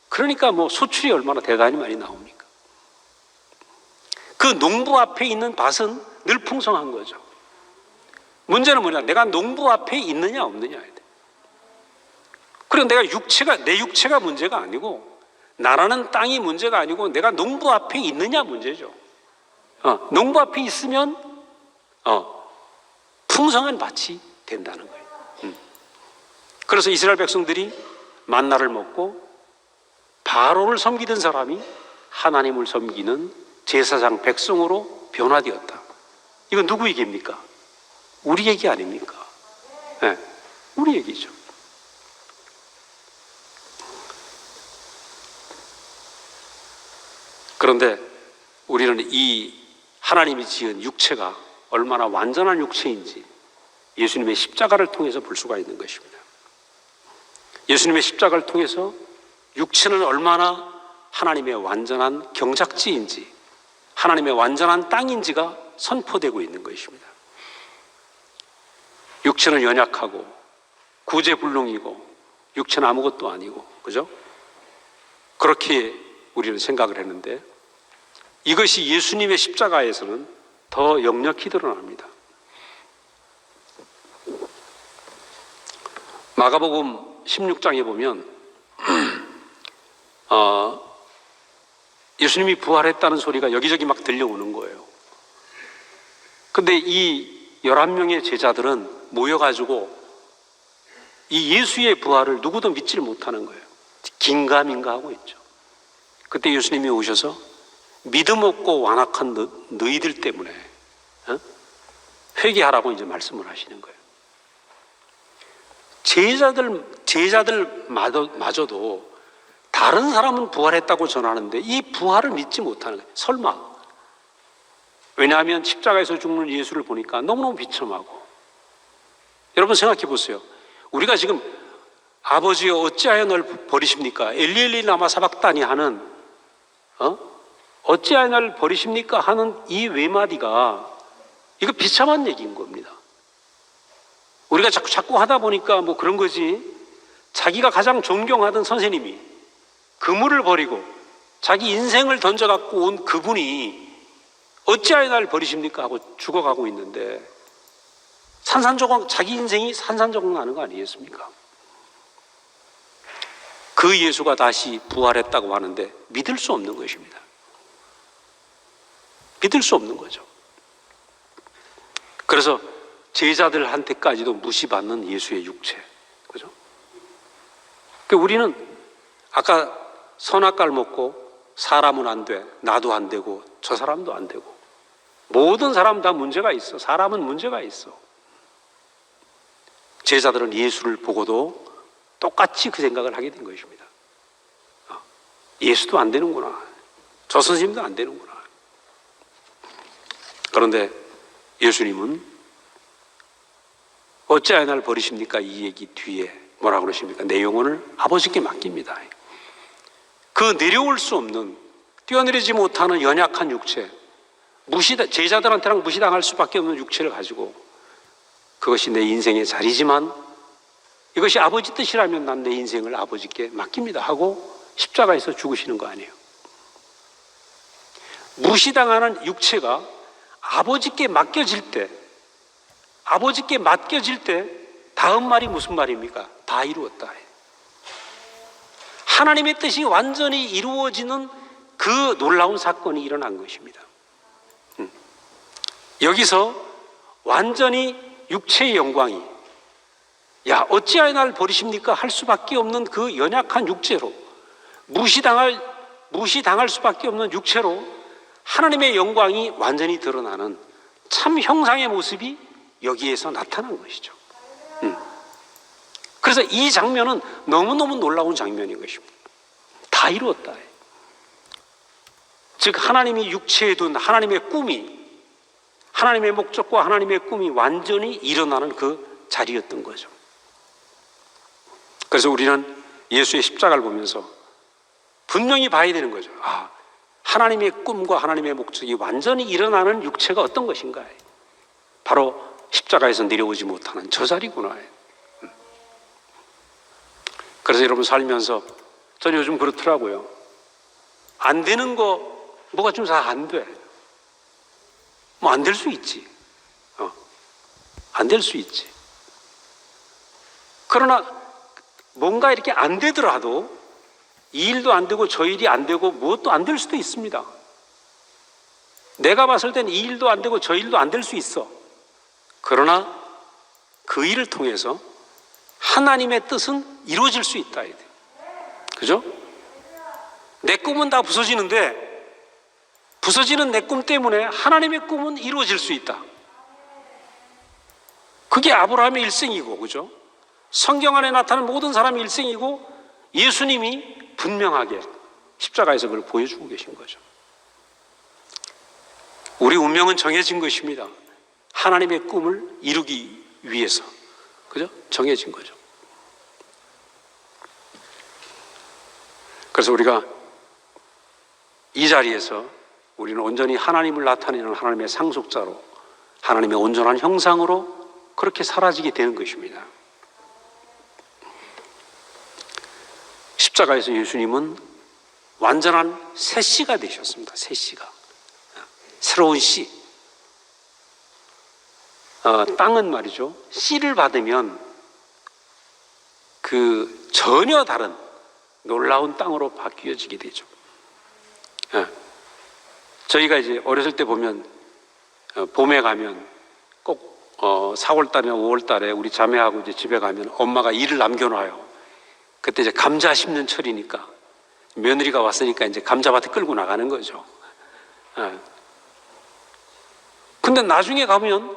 그러니까 뭐 소출이 얼마나 대단히 많이 나옵니까? 그 농부 앞에 있는 밭은 늘 풍성한 거죠. 문제는 뭐냐? 내가 농부 앞에 있느냐 없느냐. 그리고 내 육체가 문제가 아니고, 나라는 땅이 문제가 아니고, 내가 농부 앞에 있느냐 문제죠. 농부 앞에 있으면 풍성한 밭이 된다는 거예요. 그래서 이스라엘 백성들이 만나를 먹고 바로를 섬기던 사람이 하나님을 섬기는 제사장 백성으로 변화되었다. 이건 누구 얘기입니까? 우리 얘기 아닙니까? 네, 우리 얘기죠. 그런데 우리는 이 하나님이 지은 육체가 얼마나 완전한 육체인지 예수님의 십자가를 통해서 볼 수가 있는 것입니다. 예수님의 십자가를 통해서 육체는 얼마나 하나님의 완전한 경작지인지, 하나님의 완전한 땅인지가 선포되고 있는 것입니다. 육체는 연약하고 구제불능이고 육체는 아무것도 아니고, 그죠? 그렇게 우리는 생각을 했는데 이것이 예수님의 십자가에서는 더 역력히 드러납니다. 마가복음 16장에 보면 예수님이 부활했다는 소리가 여기저기 막 들려오는 거예요. 근데 이 11명의 제자들은 모여가지고 이 예수의 부활을 누구도 믿지를 못하는 거예요. 긴가민가 하고 있죠. 그때 예수님이 오셔서 믿음 없고 완악한 너희들 때문에 회개하라고 이제 말씀을 하시는 거예요. 제자들마저도 다른 사람은 부활했다고 전하는데 이 부활을 믿지 못하는 거예요. 설마. 왜냐하면 십자가에서 죽는 예수를 보니까 너무너무 비참하고. 여러분 생각해 보세요. 우리가 지금 아버지여 어찌하여 널 버리십니까? 엘리엘리 라마 사박다니 하는 어찌하여 날 버리십니까? 하는 이 외마디가 이거 비참한 얘기인 겁니다. 우리가 자꾸 하다 보니까 뭐 그런 거지. 자기가 가장 존경하던 선생님이 그물을 버리고 자기 인생을 던져갖고 온 그분이 어찌하여 날 버리십니까? 하고 죽어가고 있는데 산산조각, 자기 인생이 산산조각 나는 거 아니겠습니까? 그 예수가 다시 부활했다고 하는데 믿을 수 없는 것입니다. 믿을 수 없는 거죠. 그래서 제자들한테까지도 무시받는 예수의 육체. 그죠? 그러니까 우리는 아까 선악과를 먹고 사람은 안 돼, 나도 안 되고 저 사람도 안 되고 모든 사람 다 문제가 있어. 사람은 문제가 있어. 제자들은 예수를 보고도 똑같이 그 생각을 하게 된 것입니다. 예수도 안 되는구나. 저 선생님도 안 되는구나. 그런데 예수님은 어찌하여 날 버리십니까? 이 얘기 뒤에 뭐라 그러십니까? 내 영혼을 아버지께 맡깁니다. 그 내려올 수 없는, 뛰어내리지 못하는 연약한 육체, 제자들한테랑 무시당할 수밖에 없는 육체를 가지고 그것이 내 인생의 자리지만 이것이 아버지 뜻이라면 난 내 인생을 아버지께 맡깁니다 하고 십자가에서 죽으시는 거 아니에요. 무시당하는 육체가 아버지께 맡겨질 때 다음 말이 무슨 말입니까? 다 이루었다. 하나님의 뜻이 완전히 이루어지는 그 놀라운 사건이 일어난 것입니다. 여기서 완전히 육체의 영광이 야 어찌하여 나를 버리십니까? 할 수밖에 없는 그 연약한 육체로 무시당할 수밖에 없는 육체로 하나님의 영광이 완전히 드러나는 참 형상의 모습이 여기에서 나타난 것이죠. 그래서 이 장면은 너무너무 놀라운 장면인 것입니다. 다 이루었다. 즉 하나님이 육체에 둔 하나님의 꿈이, 하나님의 목적과 하나님의 꿈이 완전히 일어나는 그 자리였던 거죠. 그래서 우리는 예수의 십자가를 보면서 분명히 봐야 되는 거죠. 하나님의 꿈과 하나님의 목적이 완전히 일어나는 육체가 어떤 것인가? 바로 십자가에서 내려오지 못하는 저 자리구나. 그래서 여러분 살면서 저는 요즘 그렇더라고요. 안 되는 거 뭐가 좀 잘 안 돼. 뭐 안 될 수 있지. 안 될 수 있지. 그러나 뭔가 이렇게 안 되더라도 이 일도 안 되고 저 일이 안 되고 무엇도 안 될 수도 있습니다. 내가 봤을 땐 이 일도 안 되고 저 일도 안 될 수 있어. 그러나 그 일을 통해서 하나님의 뜻은 이루어질 수 있다. 그죠? 내 꿈은 다 부서지는데 부서지는 내 꿈 때문에 하나님의 꿈은 이루어질 수 있다. 그게 아브라함의 일생이고, 그죠? 성경 안에 나타난 모든 사람의 일생이고 예수님이 분명하게 십자가에서 그걸 보여주고 계신 거죠. 우리 운명은 정해진 것입니다. 하나님의 꿈을 이루기 위해서, 그죠? 정해진 거죠. 그래서 우리가 이 자리에서 우리는 온전히 하나님을 나타내는 하나님의 상속자로, 하나님의 온전한 형상으로 그렇게 사라지게 되는 것입니다. 십자가에서 예수님은 완전한 새 씨가 되셨습니다. 새 씨가. 새로운 씨. 땅은 말이죠, 씨를 받으면 그 전혀 다른 놀라운 땅으로 바뀌어지게 되죠. 저희가 이제 어렸을 때 보면 봄에 가면 꼭 4월 달이나 5월 달에 우리 자매하고 이제 집에 가면 엄마가 일을 남겨놔요. 그때 이제 감자 심는 철이니까 며느리가 왔으니까 이제 감자밭에 끌고 나가는 거죠. 근데 나중에 가면,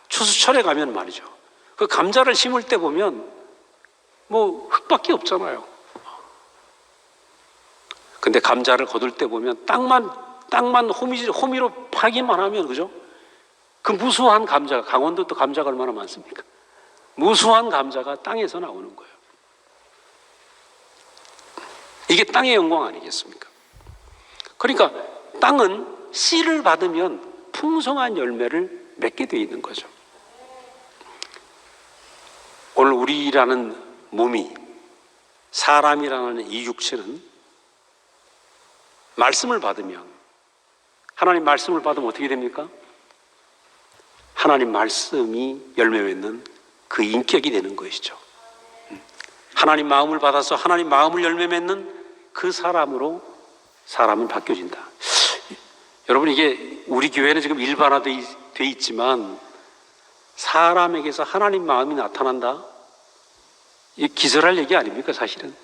추수철에 가면 말이죠, 그 감자를 심을 때 보면 뭐 흙밖에 없잖아요. 근데 감자를 거둘 때 보면 땅만 호미로 파기만 하면, 그죠? 그 무수한 감자가, 강원도 또 감자가 얼마나 많습니까? 무수한 감자가 땅에서 나오는 거예요. 이게 땅의 영광 아니겠습니까? 그러니까 땅은 씨를 받으면 풍성한 열매를 맺게 되어 있는 거죠. 오늘 우리라는 몸이, 사람이라는 이 육체는 말씀을 받으면, 하나님 말씀을 받으면 어떻게 됩니까? 하나님 말씀이 열매 맺는 그 인격이 되는 것이죠. 하나님 마음을 받아서 하나님 마음을 열매 맺는 그 사람으로 사람은 바뀌어진다. 여러분, 이게 우리 교회는 지금 일반화되어 있지만 사람에게서 하나님 마음이 나타난다? 이 기절할 얘기 아닙니까, 사실은?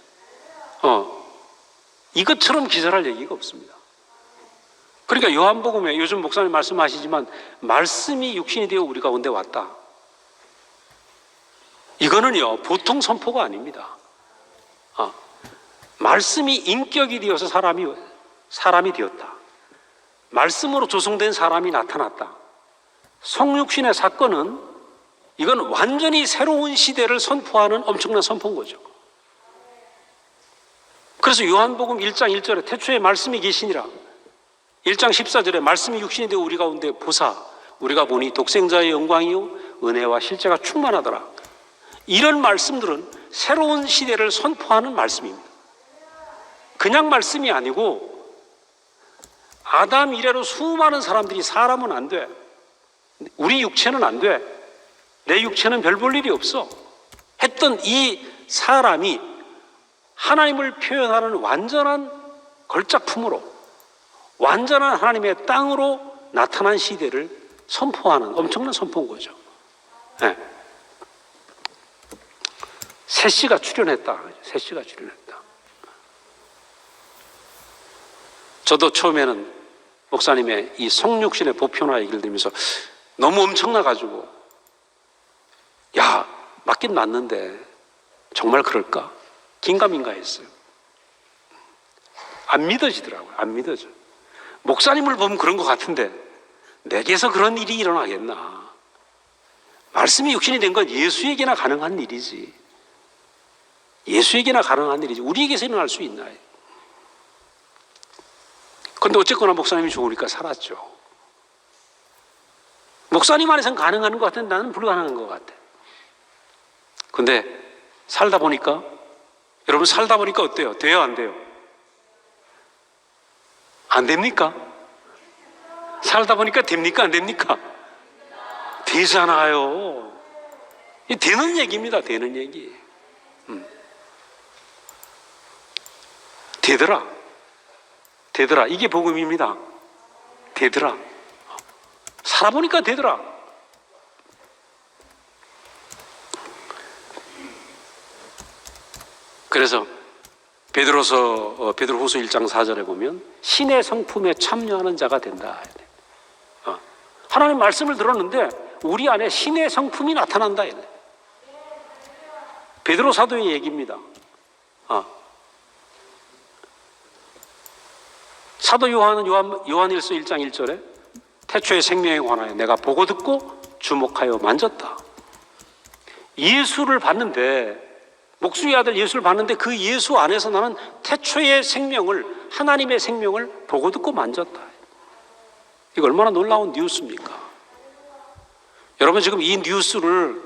이것처럼 기절할 얘기가 없습니다. 그러니까 요한복음에 요즘 목사님 말씀하시지만 말씀이 육신이 되어 우리 가운데 왔다. 이거는요, 보통 선포가 아닙니다. 말씀이 인격이 되어서 사람이 되었다. 말씀으로 조성된 사람이 나타났다. 성육신의 사건은, 이건 완전히 새로운 시대를 선포하는 엄청난 선포인 거죠. 그래서 요한복음 1장 1절에 태초에 말씀이 계시니라, 1장 14절에 말씀이 육신이 되어 우리 가운데 보사 우리가 보니 독생자의 영광이요 은혜와 실제가 충만하더라. 이런 말씀들은 새로운 시대를 선포하는 말씀입니다. 그냥 말씀이 아니고, 아담 이래로 수많은 사람들이 사람은 안 돼, 우리 육체는 안 돼, 내 육체는 별 볼 일이 없어 했던 이 사람이 하나님을 표현하는 완전한 걸작품으로, 완전한 하나님의 땅으로 나타난 시대를 선포하는 엄청난 선포인 거죠. 새 씨가 출현했다. 새 씨가 출현했다. 저도 처음에는 목사님의 이 성육신의 보편화 얘기를 들으면서 너무 엄청나가지고, 맞긴 맞는데 정말 그럴까? 긴가민가 했어요. 안 믿어지더라고요. 안 믿어져. 목사님을 보면 그런 것 같은데 내게서 그런 일이 일어나겠나? 말씀이 육신이 된 건 예수에게나 가능한 일이지. 예수에게나 가능한 일이지. 우리에게서 일어날 수 있나요? 그런데 어쨌거나 목사님이 좋으니까 살았죠. 목사님 안에서는 가능한 것 같은데 나는 불가능한 것 같아. 근데 살다 보니까, 여러분 살다 보니까 어때요? 돼요, 안 돼요? 안 됩니까? 살다 보니까 됩니까, 안 됩니까? 되잖아요. 이 되는 얘기입니다. 되는 얘기. 되더라. 이게 복음입니다. 되더라. 살아보니까 되더라. 그래서 베드로후서 1장 4절에 보면 신의 성품에 참여하는 자가 된다. 하나님 말씀을 들었는데 우리 안에 신의 성품이 나타난다. 베드로 사도의 얘기입니다. 사도 요한은 요한일서 1장 1절에 태초의 생명에 관하여 내가 보고 듣고 주목하여 만졌다. 예수를 봤는데, 목수의 아들 예수를 봤는데 그 예수 안에서 나는 태초의 생명을, 하나님의 생명을 보고 듣고 만졌다. 이거 얼마나 놀라운 뉴스입니까? 여러분 지금 이 뉴스를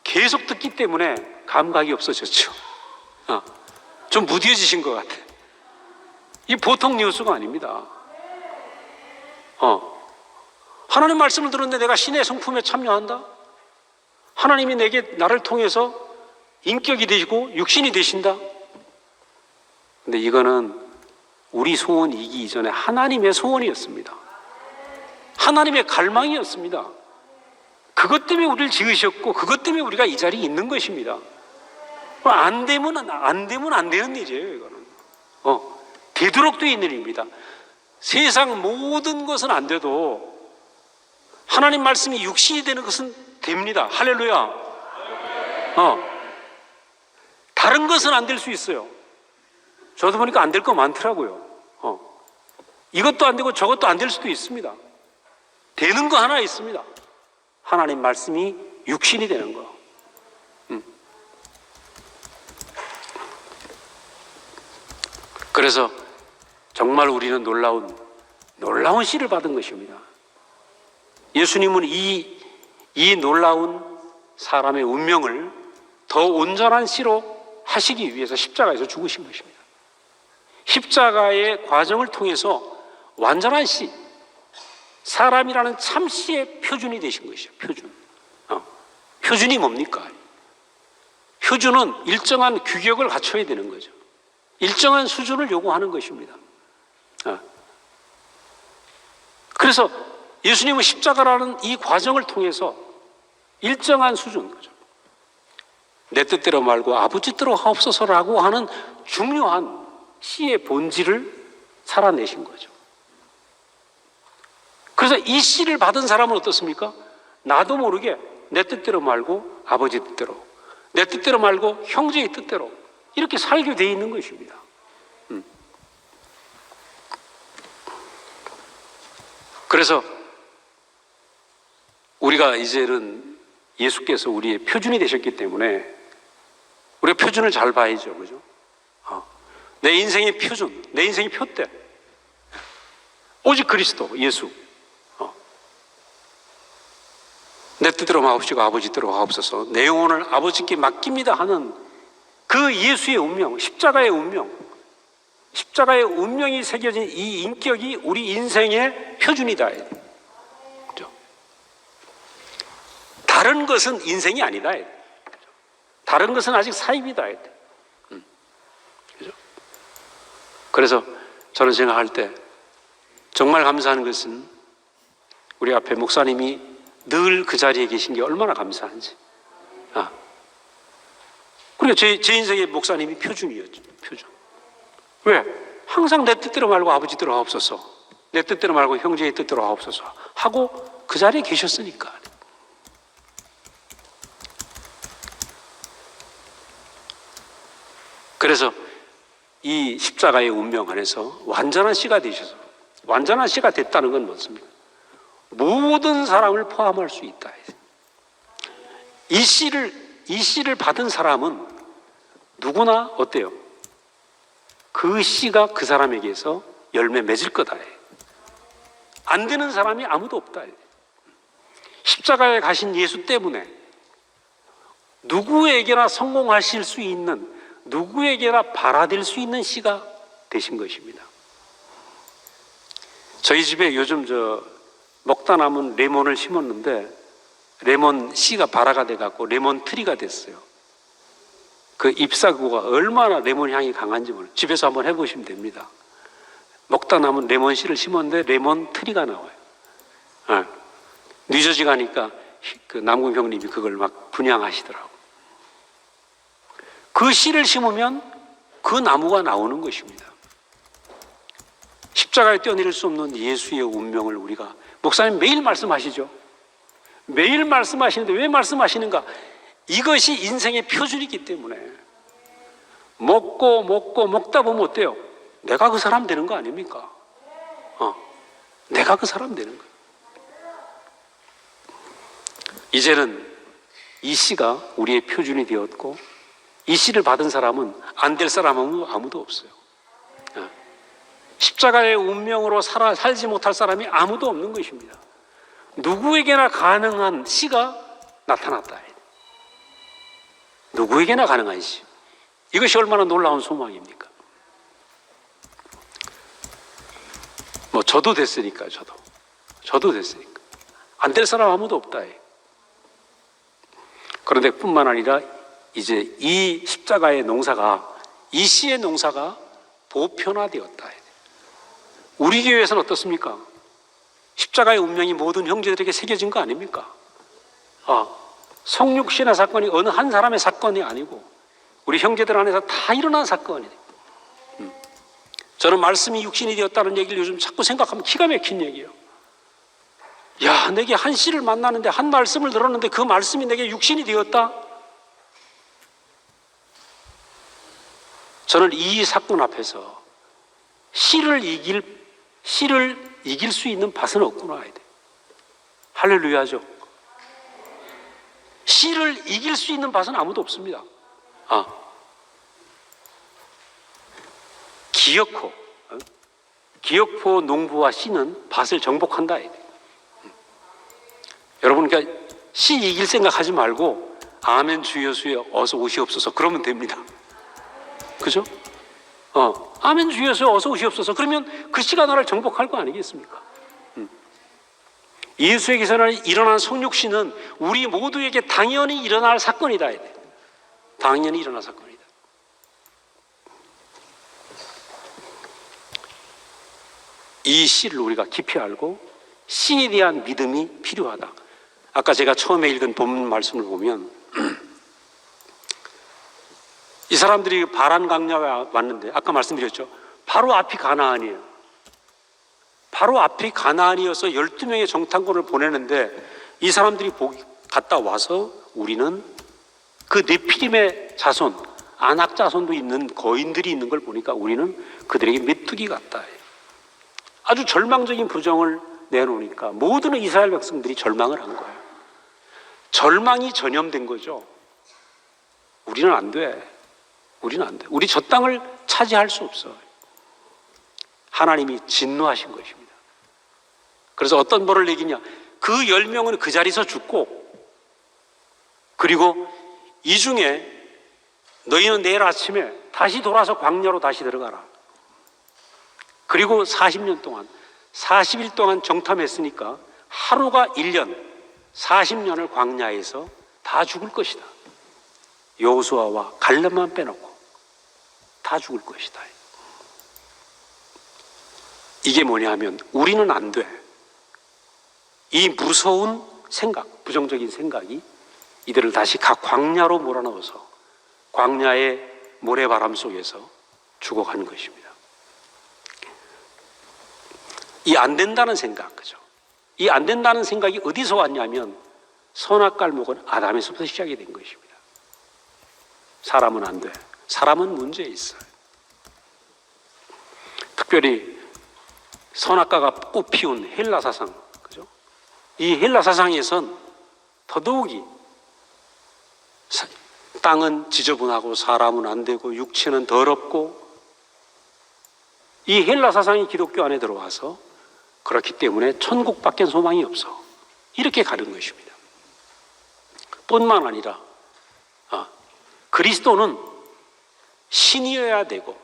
계속 듣기 때문에 감각이 없어졌죠. 좀 무뎌지신 것 같아. 이 보통 뉴스가 아닙니다. 하나님 말씀을 들었는데 내가 신의 성품에 참여한다? 하나님이 내게 나를 통해서 인격이 되시고 육신이 되신다? 근데 이거는 우리 소원이기 이전에 하나님의 소원이었습니다. 하나님의 갈망이었습니다. 그것 때문에 우리를 지으셨고 그것 때문에 우리가 이 자리에 있는 것입니다. 안 되면 안 되는 일이에요. 이거는 되도록 되어 있는 일입니다. 세상 모든 것은 안 돼도 하나님 말씀이 육신이 되는 것은 됩니다. 할렐루야. 다른 것은 안 될 수 있어요. 저도 보니까 안 될 거 많더라고요. 이것도 안 되고 저것도 안 될 수도 있습니다. 되는 거 하나 있습니다. 하나님 말씀이 육신이 되는 거. 그래서 정말 우리는 놀라운 씨를 받은 것입니다. 예수님은 이 놀라운 사람의 운명을 더 온전한 씨로 하시기 위해서 십자가에서 죽으신 것입니다. 십자가의 과정을 통해서 완전한 씨, 사람이라는 참 씨의 표준이 되신 것이죠. 표준. 표준이 뭡니까? 표준은 일정한 규격을 갖춰야 되는 거죠. 일정한 수준을 요구하는 것입니다. 그래서 예수님은 십자가라는 이 과정을 통해서 일정한 수준, 내 뜻대로 말고 아버지 뜻대로 하옵소서라고 하는 중요한 씨의 본질을 살아내신 거죠. 그래서 이 씨를 받은 사람은 어떻습니까? 나도 모르게 내 뜻대로 말고 아버지 뜻대로, 내 뜻대로 말고 형제의 뜻대로 이렇게 살게 돼 있는 것입니다. 그래서 우리가 이제는 예수께서 우리의 표준이 되셨기 때문에 우리가 표준을 잘 봐야죠. 그죠? 내 인생의 표준, 내 인생의 표대. 오직 그리스도, 예수. 내 뜻대로 마옵시고 아버지 뜻대로 하옵소서. 내 영혼을 아버지께 맡깁니다 하는 그 예수의 운명, 십자가의 운명, 십자가의 운명이 새겨진 이 인격이 우리 인생의 표준이다. 그렇죠? 다른 것은 인생이 아니다. 다른 것은 아직 사입이다. 그렇죠? 그래서 저는 생각할 때 정말 감사한 것은 우리 앞에 목사님이 늘 그 자리에 계신 게 얼마나 감사한지. 그리고 제 인생의 목사님이 표준이었죠. 표준. 왜? 항상 내 뜻대로 말고 아버지 뜻대로 하옵소서, 내 뜻대로 말고 형제의 뜻대로 하옵소서 하고 그 자리에 계셨으니까. 그래서 이 십자가의 운명 안에서 완전한 씨가 되셔서, 완전한 씨가 됐다는 건 무엇입니까? 모든 사람을 포함할 수 있다. 이 씨를 받은 사람은 누구나 어때요? 그 씨가 그 사람에게서 열매 맺을 거다. 안 되는 사람이 아무도 없다. 십자가에 가신 예수 때문에 누구에게나 성공하실 수 있는, 누구에게나 발아될 수 있는 씨가 되신 것입니다. 저희 집에 요즘 먹다 남은 레몬을 심었는데 레몬 씨가 발아가 돼갖고 레몬 트리가 됐어요. 그 잎사구가 얼마나 레몬 향이 강한지 모르겠어요. 집에서 한번 해보시면 됩니다. 먹다 남은 레몬 씨를 심었는데 레몬 트리가 나와요. 뉴저지 가니까 그 남궁 형님이 그걸 막 분양하시더라고. 그 씨를 심으면 그 나무가 나오는 것입니다. 십자가에 뛰어내릴 수 없는 예수의 운명을 우리가, 목사님 매일 말씀하시죠. 매일 말씀하시는데 왜 말씀하시는가? 이것이 인생의 표준이기 때문에 먹다 보면 어때요? 내가 그 사람 되는 거 아닙니까? 내가 그 사람 되는 거예요. 이제는 이 씨가 우리의 표준이 되었고 이 씨를 받은 사람은 안 될 사람은 아무도 없어요. 십자가의 운명으로 살지 못할 사람이 아무도 없는 것입니다. 누구에게나 가능한 씨가 나타났다. 누구에게나 가능한 씨. 이것이 얼마나 놀라운 소망입니까? 뭐 저도 됐으니까요. 저도 됐으니까. 안 될 사람 아무도 없다. 그런데 뿐만 아니라 이제 이 십자가의 농사가, 이 씨의 농사가 보편화되었다. 우리 교회에서는 어떻습니까? 십자가의 운명이 모든 형제들에게 새겨진 거 아닙니까? 성육신의 사건이 어느 한 사람의 사건이 아니고 우리 형제들 안에서 다 일어난 사건이에요. 저는 말씀이 육신이 되었다는 얘기를 요즘 자꾸 생각하면 기가 막힌 얘기예요. 야, 내게 한 씨를 만나는데 한 말씀을 들었는데 그 말씀이 내게 육신이 되었다? 저는 이 사건 앞에서 씨를 이길 수 있는 밭은 없구나. 할렐루야죠. 씨를 이길 수 있는 밭은 아무도 없습니다. 기어코 농부와 씨는 밭을 정복한다. 여러분, 그러니까 씨 이길 생각하지 말고 아멘 주여 주여 어서 오시옵소서 그러면 됩니다. 그죠? 아멘 주여 주여 어서 오시옵소서 그러면 그 씨가 나를 정복할 거 아니겠습니까? 예수에게서 일어난 성육신은 우리 모두에게 당연히 일어날 사건이다. 당연히 일어날 사건이다. 이 씨를 우리가 깊이 알고 씨에 대한 믿음이 필요하다. 아까 제가 처음에 읽은 본문 말씀을 보면 이 사람들이 바란 강야에 왔는데 아까 말씀드렸죠. 바로 앞이 가나안이에요. 바로 앞이 가나안이어서 12명의 정탐꾼을 보내는데 이 사람들이 갔다 와서 우리는 그 네피림의 자손, 아낙 자손도 있는 거인들이 있는 걸 보니까 우리는 그들에게 메뚜기 같다. 아주 절망적인 부정을 내놓으니까 모든 이스라엘 백성들이 절망을 한 거예요. 절망이 전염된 거죠. 우리는 안 돼. 우리는 안 돼. 우리 저 땅을 차지할 수 없어. 하나님이 진노하신 것입니다. 그래서 어떤 벌을 내기냐? 그 10명은 그 자리에서 죽고, 그리고 이 중에 너희는 내일 아침에 다시 돌아서 광야로 다시 들어가라. 그리고 40년 동안 40일 동안 정탐했으니까 하루가 1년 40년을 광야에서 다 죽을 것이다. 여호수아와 갈렙만 빼놓고 다 죽을 것이다. 이게 뭐냐 하면 우리는 안 돼. 이 무서운 생각, 부정적인 생각이 이들을 다시 각 광야로 몰아넣어서 광야의 모래바람 속에서 죽어가는 것입니다. 이 안 된다는 생각, 그죠? 이 안 된다는 생각이 어디서 왔냐면 선악과목은 아담에서부터 시작이 된 것입니다. 사람은 안 돼. 사람은 문제 있어요. 특별히 선악과가 꽃피운 헬라 사상, 그죠? 이 헬라 사상에선 더더욱이 땅은 지저분하고 사람은 안 되고 육체는 더럽고, 이 헬라 사상이 기독교 안에 들어와서 그렇기 때문에 천국밖에 소망이 없어. 이렇게 가는 것입니다. 뿐만 아니라 그리스도는 신이어야 되고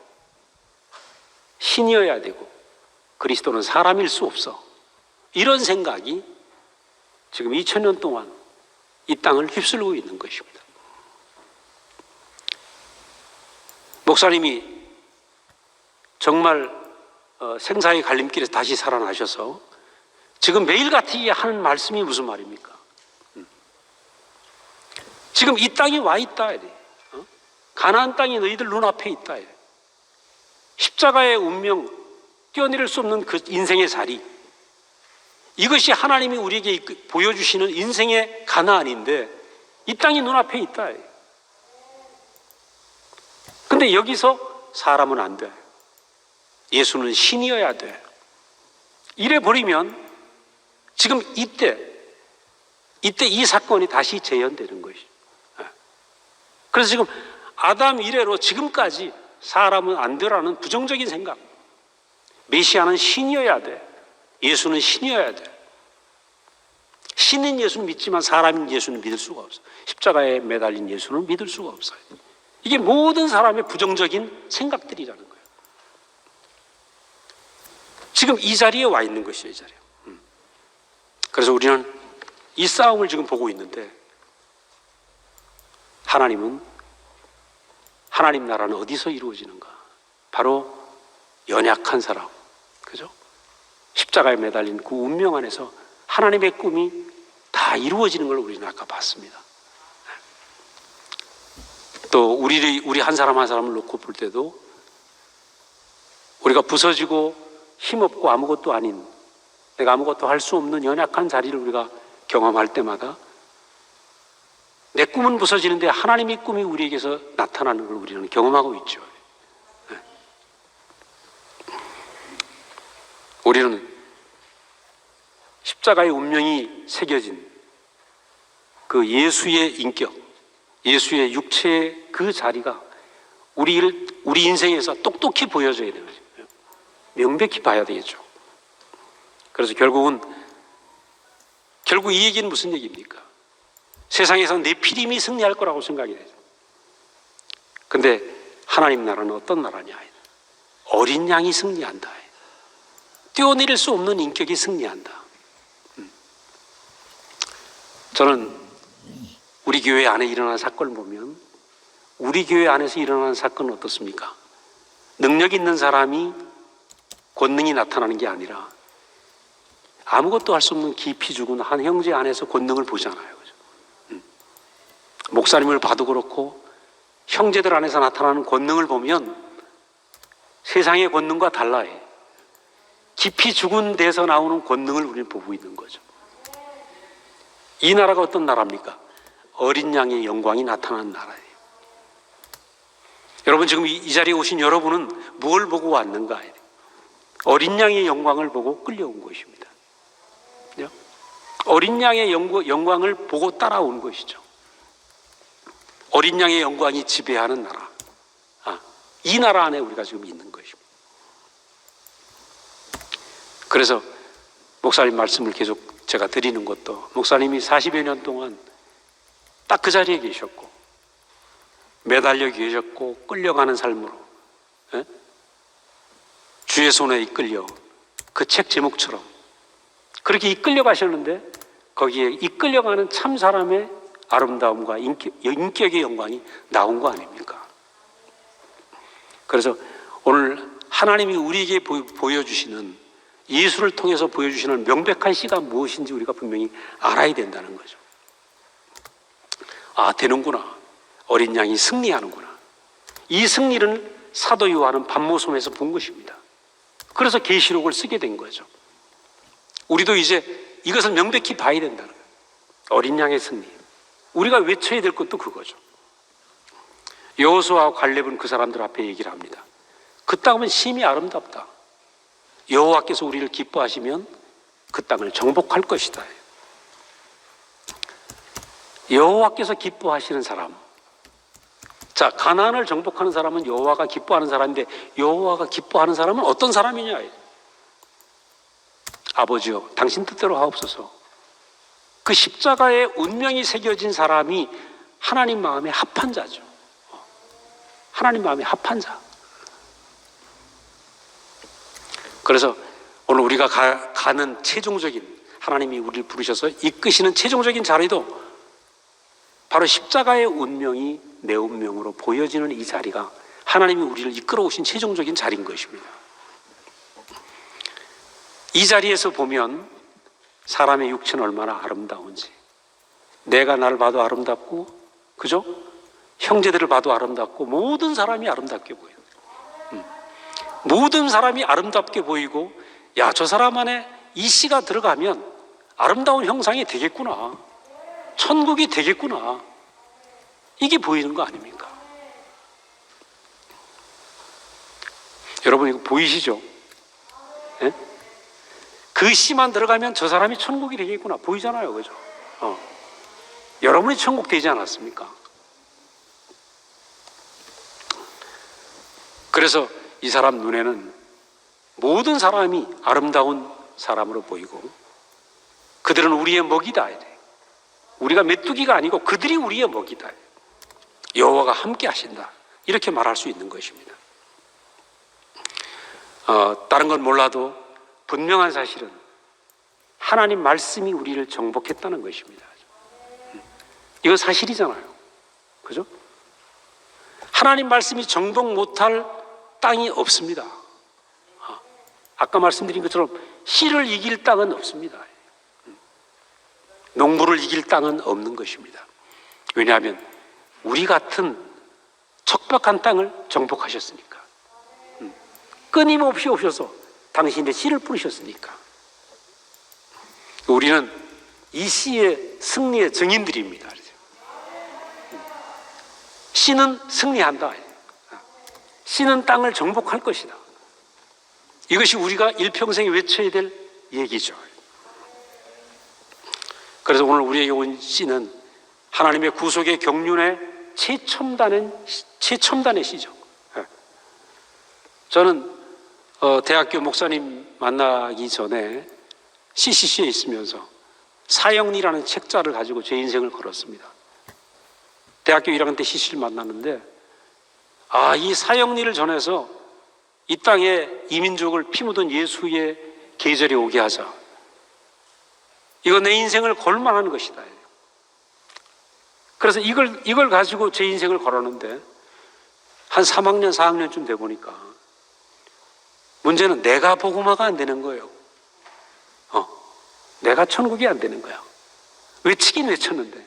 그리스도는 사람일 수 없어. 이런 생각이 지금 2000년 동안 이 땅을 휩쓸고 있는 것입니다. 목사님이 정말 생사의 갈림길에서 다시 살아나셔서 지금 매일같이 하는 말씀이 무슨 말입니까? 지금 이 땅에 와 있다. 가나안 땅이 너희들 눈앞에 있다. 십자가의 운명, 뛰어내릴 수 없는 그 인생의 자리, 이것이 하나님이 우리에게 보여주시는 인생의 가나안인데 이 땅이 눈앞에 있다. 근데 여기서 사람은 안 돼. 예수는 신이어야 돼. 이래 버리면 지금 이때 이 사건이 다시 재현되는 것이죠. 그래서 지금 아담 이래로 지금까지 사람은 안 되라는 부정적인 생각. 메시아는 신이어야 돼. 예수는 신이어야 돼. 신인 예수는 믿지만 사람인 예수는 믿을 수가 없어. 십자가에 매달린 예수는 믿을 수가 없어요. 이게 모든 사람의 부정적인 생각들이라는 거예요. 지금 이 자리에 와 있는 것이에요, 이 자리에. 그래서 우리는 이 싸움을 지금 보고 있는데 하나님 나라는 어디서 이루어지는가? 바로 연약한 사람, 그죠? 십자가에 매달린 그 운명 안에서 하나님의 꿈이 다 이루어지는 걸 우리는 아까 봤습니다. 또 우리 한 사람 한 사람을 놓고 볼 때도 우리가 부서지고 힘없고 아무것도 아닌, 내가 아무것도 할 수 없는 연약한 자리를 우리가 경험할 때마다 내 꿈은 부서지는데 하나님의 꿈이 우리에게서 나타나는 걸 우리는 경험하고 있죠. 우리는 십자가의 운명이 새겨진 그 예수의 인격, 예수의 육체의 그 자리가 우리 인생에서 똑똑히 보여져야 되는 거죠. 명백히 봐야 되겠죠. 그래서 결국 이 얘기는 무슨 얘기입니까? 세상에서 내 피림이 승리할 거라고 생각이 되죠. 근데 하나님 나라는 어떤 나라냐? 어린 양이 승리한다. 뛰어내릴 수 없는 인격이 승리한다. 저는 우리 교회 안에 일어난 사건을 보면 우리 교회 안에서 일어나는 사건은 어떻습니까? 능력 있는 사람이 권능이 나타나는 게 아니라 아무것도 할 수 없는 깊이 죽은 한 형제 안에서 권능을 보잖아요. 그죠? 목사님을 봐도 그렇고 형제들 안에서 나타나는 권능을 보면 세상의 권능과 달라요. 깊이 죽은 데서 나오는 권능을 우리는 보고 있는 거죠. 이 나라가 어떤 나라입니까? 어린 양의 영광이 나타나는 나라예요. 여러분 지금 이 자리에 오신 여러분은 뭘 보고 왔는가? 어린 양의 영광을 보고 끌려온 것입니다. 어린 양의 영광을 보고 따라온 것이죠. 어린 양의 영광이 지배하는 나라. 이 나라 안에 우리가 지금 있는 것입니다. 그래서 목사님 말씀을 계속 제가 드리는 것도 목사님이 40여 년 동안 딱 그 자리에 계셨고 매달려 계셨고 끌려가는 삶으로 주의 손에 이끌려 그 책 제목처럼 그렇게 이끌려 가셨는데 거기에 이끌려가는 참 사람의 아름다움과 인격의 영광이 나온 거 아닙니까? 그래서 오늘 하나님이 우리에게 보여주시는 예수를 통해서 보여주시는 명백한 시가 무엇인지 우리가 분명히 알아야 된다는 거죠. 되는구나. 어린 양이 승리하는구나. 이 승리를 사도 요한은 반모섬에서 본 것입니다. 그래서 계시록을 쓰게 된 거죠. 우리도 이제 이것을 명백히 봐야 된다는 거예요. 어린 양의 승리. 우리가 외쳐야 될 것도 그거죠. 여호수아와 갈렙은 그 사람들 앞에 얘기를 합니다. 그 땅은 심히 아름답다. 여호와께서 우리를 기뻐하시면 그 땅을 정복할 것이다. 여호와께서 기뻐하시는 사람. 자, 가나안을 정복하는 사람은 여호와가 기뻐하는 사람인데 여호와가 기뻐하는 사람은 어떤 사람이냐? 아버지여, 당신 뜻대로 하옵소서. 그 십자가에 운명이 새겨진 사람이 하나님 마음에 합한 자죠. 하나님 마음에 합한 자. 그래서 오늘 우리가 가는 최종적인, 하나님이 우리를 부르셔서 이끄시는 최종적인 자리도 바로 십자가의 운명이 내 운명으로 보여지는 이 자리가 하나님이 우리를 이끌어 오신 최종적인 자리인 것입니다. 이 자리에서 보면 사람의 육체는 얼마나 아름다운지, 내가 나를 봐도 아름답고, 그죠? 형제들을 봐도 아름답고, 모든 사람이 아름답게 보여요. 모든 사람이 아름답게 보이고, 야, 저 사람 안에 이 씨가 들어가면 아름다운 형상이 되겠구나, 천국이 되겠구나, 이게 보이는 거 아닙니까? 여러분 이거 보이시죠? 예? 그 씨만 들어가면 저 사람이 천국이 되겠구나 보이잖아요, 그죠? 여러분이 천국 되지 않았습니까? 그래서 이 사람 눈에는 모든 사람이 아름다운 사람으로 보이고 그들은 우리의 먹이다. 우리가 메뚜기가 아니고 그들이 우리의 먹이다. 여호와가 함께 하신다. 이렇게 말할 수 있는 것입니다. 다른 건 몰라도 분명한 사실은 하나님 말씀이 우리를 정복했다는 것입니다. 이거 사실이잖아요. 그죠? 하나님 말씀이 정복 못할 땅이 없습니다. 아까 말씀드린 것처럼 씨를 이길 땅은 없습니다. 농부를 이길 땅은 없는 것입니다. 왜냐하면 우리 같은 척박한 땅을 정복하셨으니까. 끊임없이 오셔서 당신의 씨를 뿌리셨으니까. 우리는 이 씨의 승리의 증인들입니다. 씨는 승리한다. 씨는 땅을 정복할 것이다. 이것이 우리가 일평생에 외쳐야 될 얘기죠. 그래서 오늘 우리에게 온 씨는 하나님의 구속의 경륜의 최첨단의 씨죠. 저는 대학교 목사님 만나기 전에 CCC에 있으면서 사형리라는 책자를 가지고 제 인생을 걸었습니다. 대학교 1학년 때 CCC를 만났는데 이 사형리를 전해서 이 땅에 이민족을 피 묻은 예수의 계절이 오게 하자. 이거 내 인생을 걸만한 것이다. 그래서 이걸 가지고 제 인생을 걸었는데 한 3학년, 4학년쯤 돼 보니까 문제는 내가 복음화가 안 되는 거예요. 내가 천국이 안 되는 거야. 외치긴 외쳤는데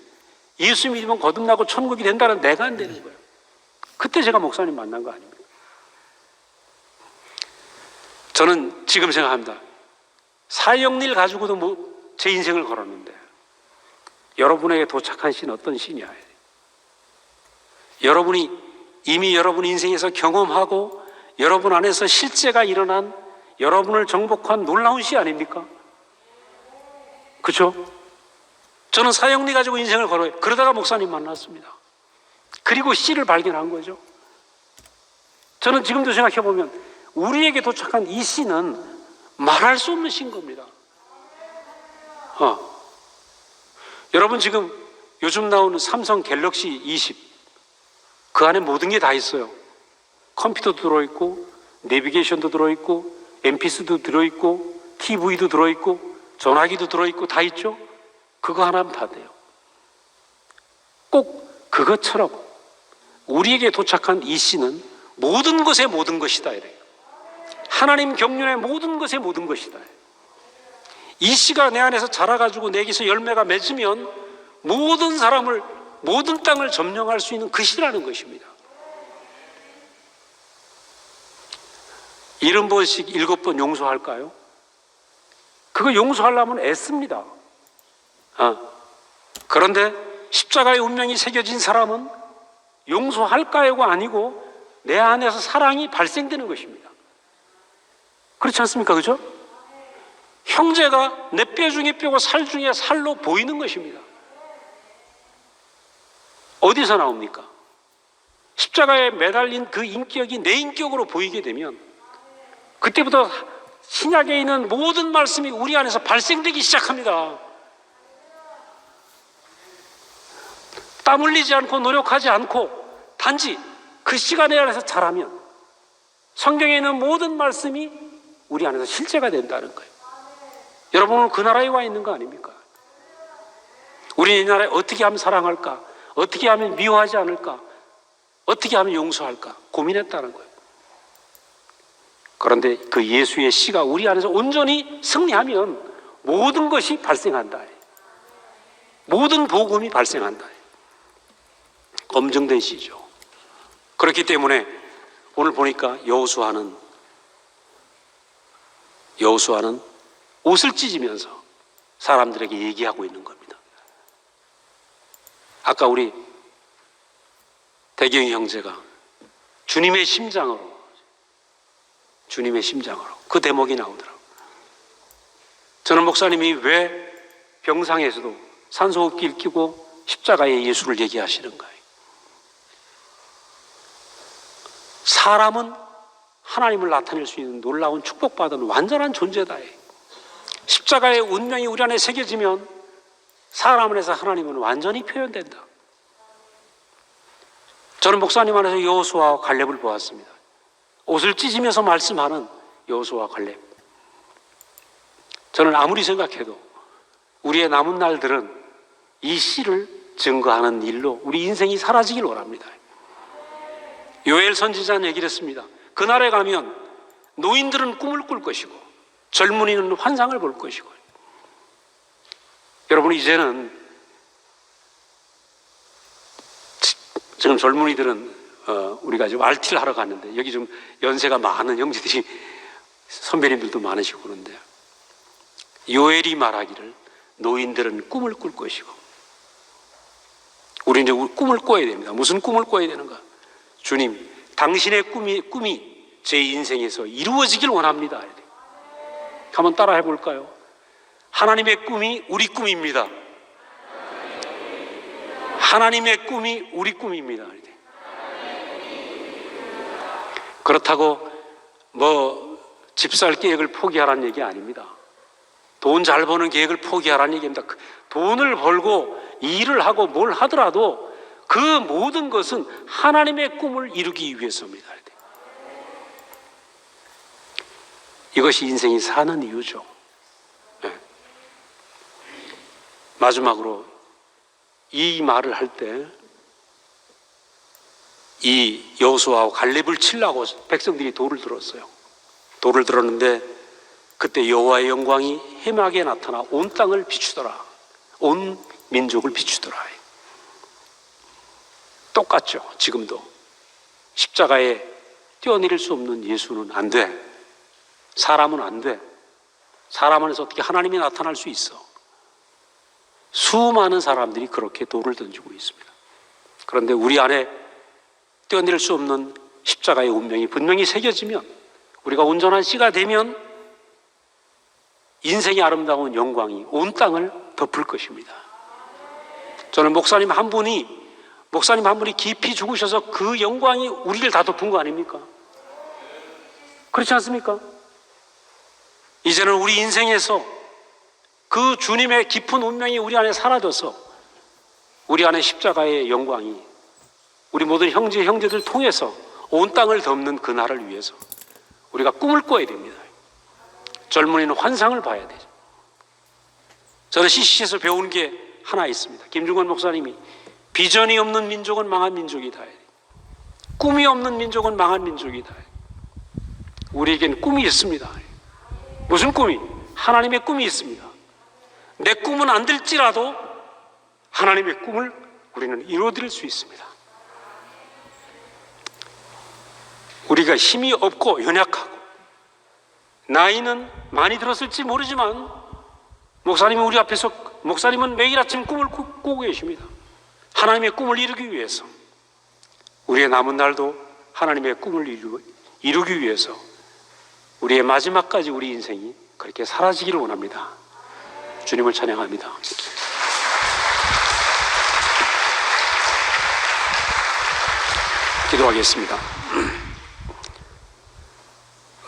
예수 믿으면 거듭나고 천국이 된다는 내가 안 되는 거예요. 그때 제가 목사님 만난 거 아닙니까? 저는 지금 생각합니다. 사형리를 가지고도 제 인생을 걸었는데 여러분에게 도착한 시는 어떤 시냐? 여러분이 이미 여러분 인생에서 경험하고 여러분 안에서 실제가 일어난 여러분을 정복한 놀라운 시 아닙니까? 그렇죠? 저는 사형리 가지고 인생을 걸어요. 그러다가 목사님 만났습니다. 그리고 씨를 발견한 거죠. 저는 지금도 생각해보면 우리에게 도착한 이 씨는 말할 수 없는 시인 겁니다. 여러분 지금 요즘 나오는 삼성 갤럭시 20 그 안에 모든 게 다 있어요. 컴퓨터도 들어있고 내비게이션도 들어있고 MP3도 들어있고 TV도 들어있고 전화기도 들어있고 다 있죠. 그거 하나면 다 돼요. 꼭 그것처럼 우리에게 도착한 이 씨는 모든 것의 모든 것이다 이래요. 하나님 경륜의 모든 것의 모든 것이다. 이 씨가 내 안에서 자라가지고 내게서 열매가 맺으면 모든 사람을 모든 땅을 점령할 수 있는 그 씨라는 것입니다. 70번씩 7번 용서할까요? 그거 용서하려면 애씁니다. 그런데 십자가의 운명이 새겨진 사람은 용서할까요가 아니고 내 안에서 사랑이 발생되는 것입니다. 그렇지 않습니까? 그죠? 형제가 내 뼈 중에 뼈고 살 중에 살로 보이는 것입니다. 어디서 나옵니까? 십자가에 매달린 그 인격이 내 인격으로 보이게 되면 그때부터 신약에 있는 모든 말씀이 우리 안에서 발생되기 시작합니다. 땀 흘리지 않고 노력하지 않고 단지 그 시간에 안에서 자라면 성경에 있는 모든 말씀이 우리 안에서 실제가 된다는 거예요. 여러분은 그 나라에 와 있는 거 아닙니까? 우리 이 나라에 어떻게 하면 사랑할까? 어떻게 하면 미워하지 않을까? 어떻게 하면 용서할까? 고민했다는 거예요. 그런데 그 예수의 씨가 우리 안에서 온전히 승리하면 모든 것이 발생한다. 모든 복음이 발생한다. 검증된 씨죠. 그렇기 때문에 오늘 보니까 여호수아는 옷을 찢으면서 사람들에게 얘기하고 있는 겁니다. 아까 우리 대경이 형제가 주님의 심장으로 그 대목이 나오더라고요. 저는 목사님이 왜 병상에서도 산소호흡기를 끼고 십자가의 예수를 얘기하시는가요? 사람은 하나님을 나타낼 수 있는 놀라운 축복받은 완전한 존재다. 십자가의 운명이 우리 안에 새겨지면 사람 안에서 하나님은 완전히 표현된다. 저는 목사님 안에서 여호수아와 갈렙을 보았습니다. 옷을 찢으면서 말씀하는 여호수아와 갈렙. 저는 아무리 생각해도 우리의 남은 날들은 이 시를 증거하는 일로 우리 인생이 사라지길 원합니다. 요엘 선지자는 얘기를 했습니다. 그날에 가면 노인들은 꿈을 꿀 것이고 젊은이는 환상을 볼 것이고. 여러분, 이제는 지금 젊은이들은 우리가 지금 RT를 하러 갔는데 여기 좀 연세가 많은 형제들이 선배님들도 많으시고 그런데 요엘이 말하기를 노인들은 꿈을 꿀 것이고 우리 이제 꿈을 꿔야 됩니다. 무슨 꿈을 꿔야 되는가? 주님, 당신의 꿈이 제 인생에서 이루어지길 원합니다. 한번 따라 해볼까요? 하나님의 꿈이 우리 꿈입니다. 하나님의 꿈이 우리 꿈입니다. 그렇다고 집 살 계획을 포기하라는 얘기 아닙니다. 돈 잘 버는 계획을 포기하라는 얘기입니다. 돈을 벌고 일을 하고 뭘 하더라도 그 모든 것은 하나님의 꿈을 이루기 위해서입니다. 이것이 인생이 사는 이유죠. 네. 마지막으로 이 말을 할 때 이 여호수아와 갈렙을 치려고 백성들이 돌을 들었어요. 돌을 들었는데 그때 여호와의 영광이 헤매하게 나타나 온 땅을 비추더라. 온 민족을 비추더라. 똑같죠. 지금도 십자가에 뛰어내릴 수 없는 예수는 안 돼. 사람은 안 돼. 사람 안에서 어떻게 하나님이 나타날 수 있어? 수많은 사람들이 그렇게 돌을 던지고 있습니다. 그런데 우리 안에 뛰어내릴 수 없는 십자가의 운명이 분명히 새겨지면, 우리가 온전한 씨가 되면 인생의 아름다운 영광이 온 땅을 덮을 것입니다. 저는 목사님 한 분이 깊이 죽으셔서 그 영광이 우리를 다 덮은 거 아닙니까? 그렇지 않습니까? 이제는 우리 인생에서 그 주님의 깊은 운명이 우리 안에 사라져서 우리 안에 십자가의 영광이 우리 모든 형제들 통해서 온 땅을 덮는 그날을 위해서 우리가 꿈을 꿔야 됩니다. 젊은이는 환상을 봐야 되죠. 저는 CCC에서 배운 게 하나 있습니다. 김중건 목사님이 비전이 없는 민족은 망한 민족이다. 꿈이 없는 민족은 망한 민족이다. 우리에겐 꿈이 있습니다. 무슨 꿈이? 하나님의 꿈이 있습니다. 내 꿈은 안 될지라도 하나님의 꿈을 우리는 이루어드릴 수 있습니다. 우리가 힘이 없고 연약하고 나이는 많이 들었을지 모르지만 목사님은 매일 아침 꿈을 꾸고 계십니다. 하나님의 꿈을 이루기 위해서, 우리의 남은 날도 하나님의 꿈을 이루기 위해서 우리의 마지막까지 우리 인생이 그렇게 사라지기를 원합니다. 주님을 찬양합니다. 기도하겠습니다.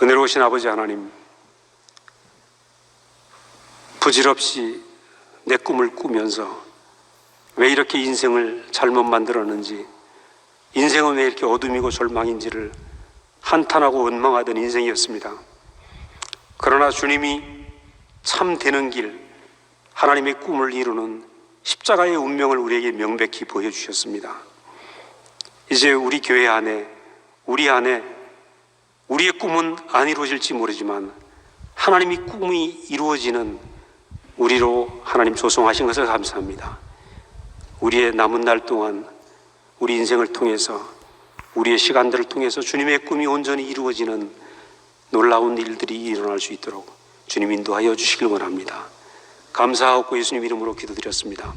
은혜로우신 아버지 하나님, 부질없이 내 꿈을 꾸면서 왜 이렇게 인생을 잘못 만들었는지, 인생은 왜 이렇게 어둠이고 절망인지를 한탄하고 원망하던 인생이었습니다. 그러나 주님이 참 되는 길, 하나님의 꿈을 이루는 십자가의 운명을 우리에게 명백히 보여주셨습니다. 이제 우리 교회 안에, 우리 안에 우리의 꿈은 안 이루어질지 모르지만 하나님의 꿈이 이루어지는 우리로 하나님 조성하신 것을 감사합니다. 우리의 남은 날 동안 우리 인생을 통해서, 우리의 시간들을 통해서 주님의 꿈이 온전히 이루어지는 놀라운 일들이 일어날 수 있도록 주님 인도하여 주시길 원합니다. 감사하고 예수님 이름으로 기도드렸습니다.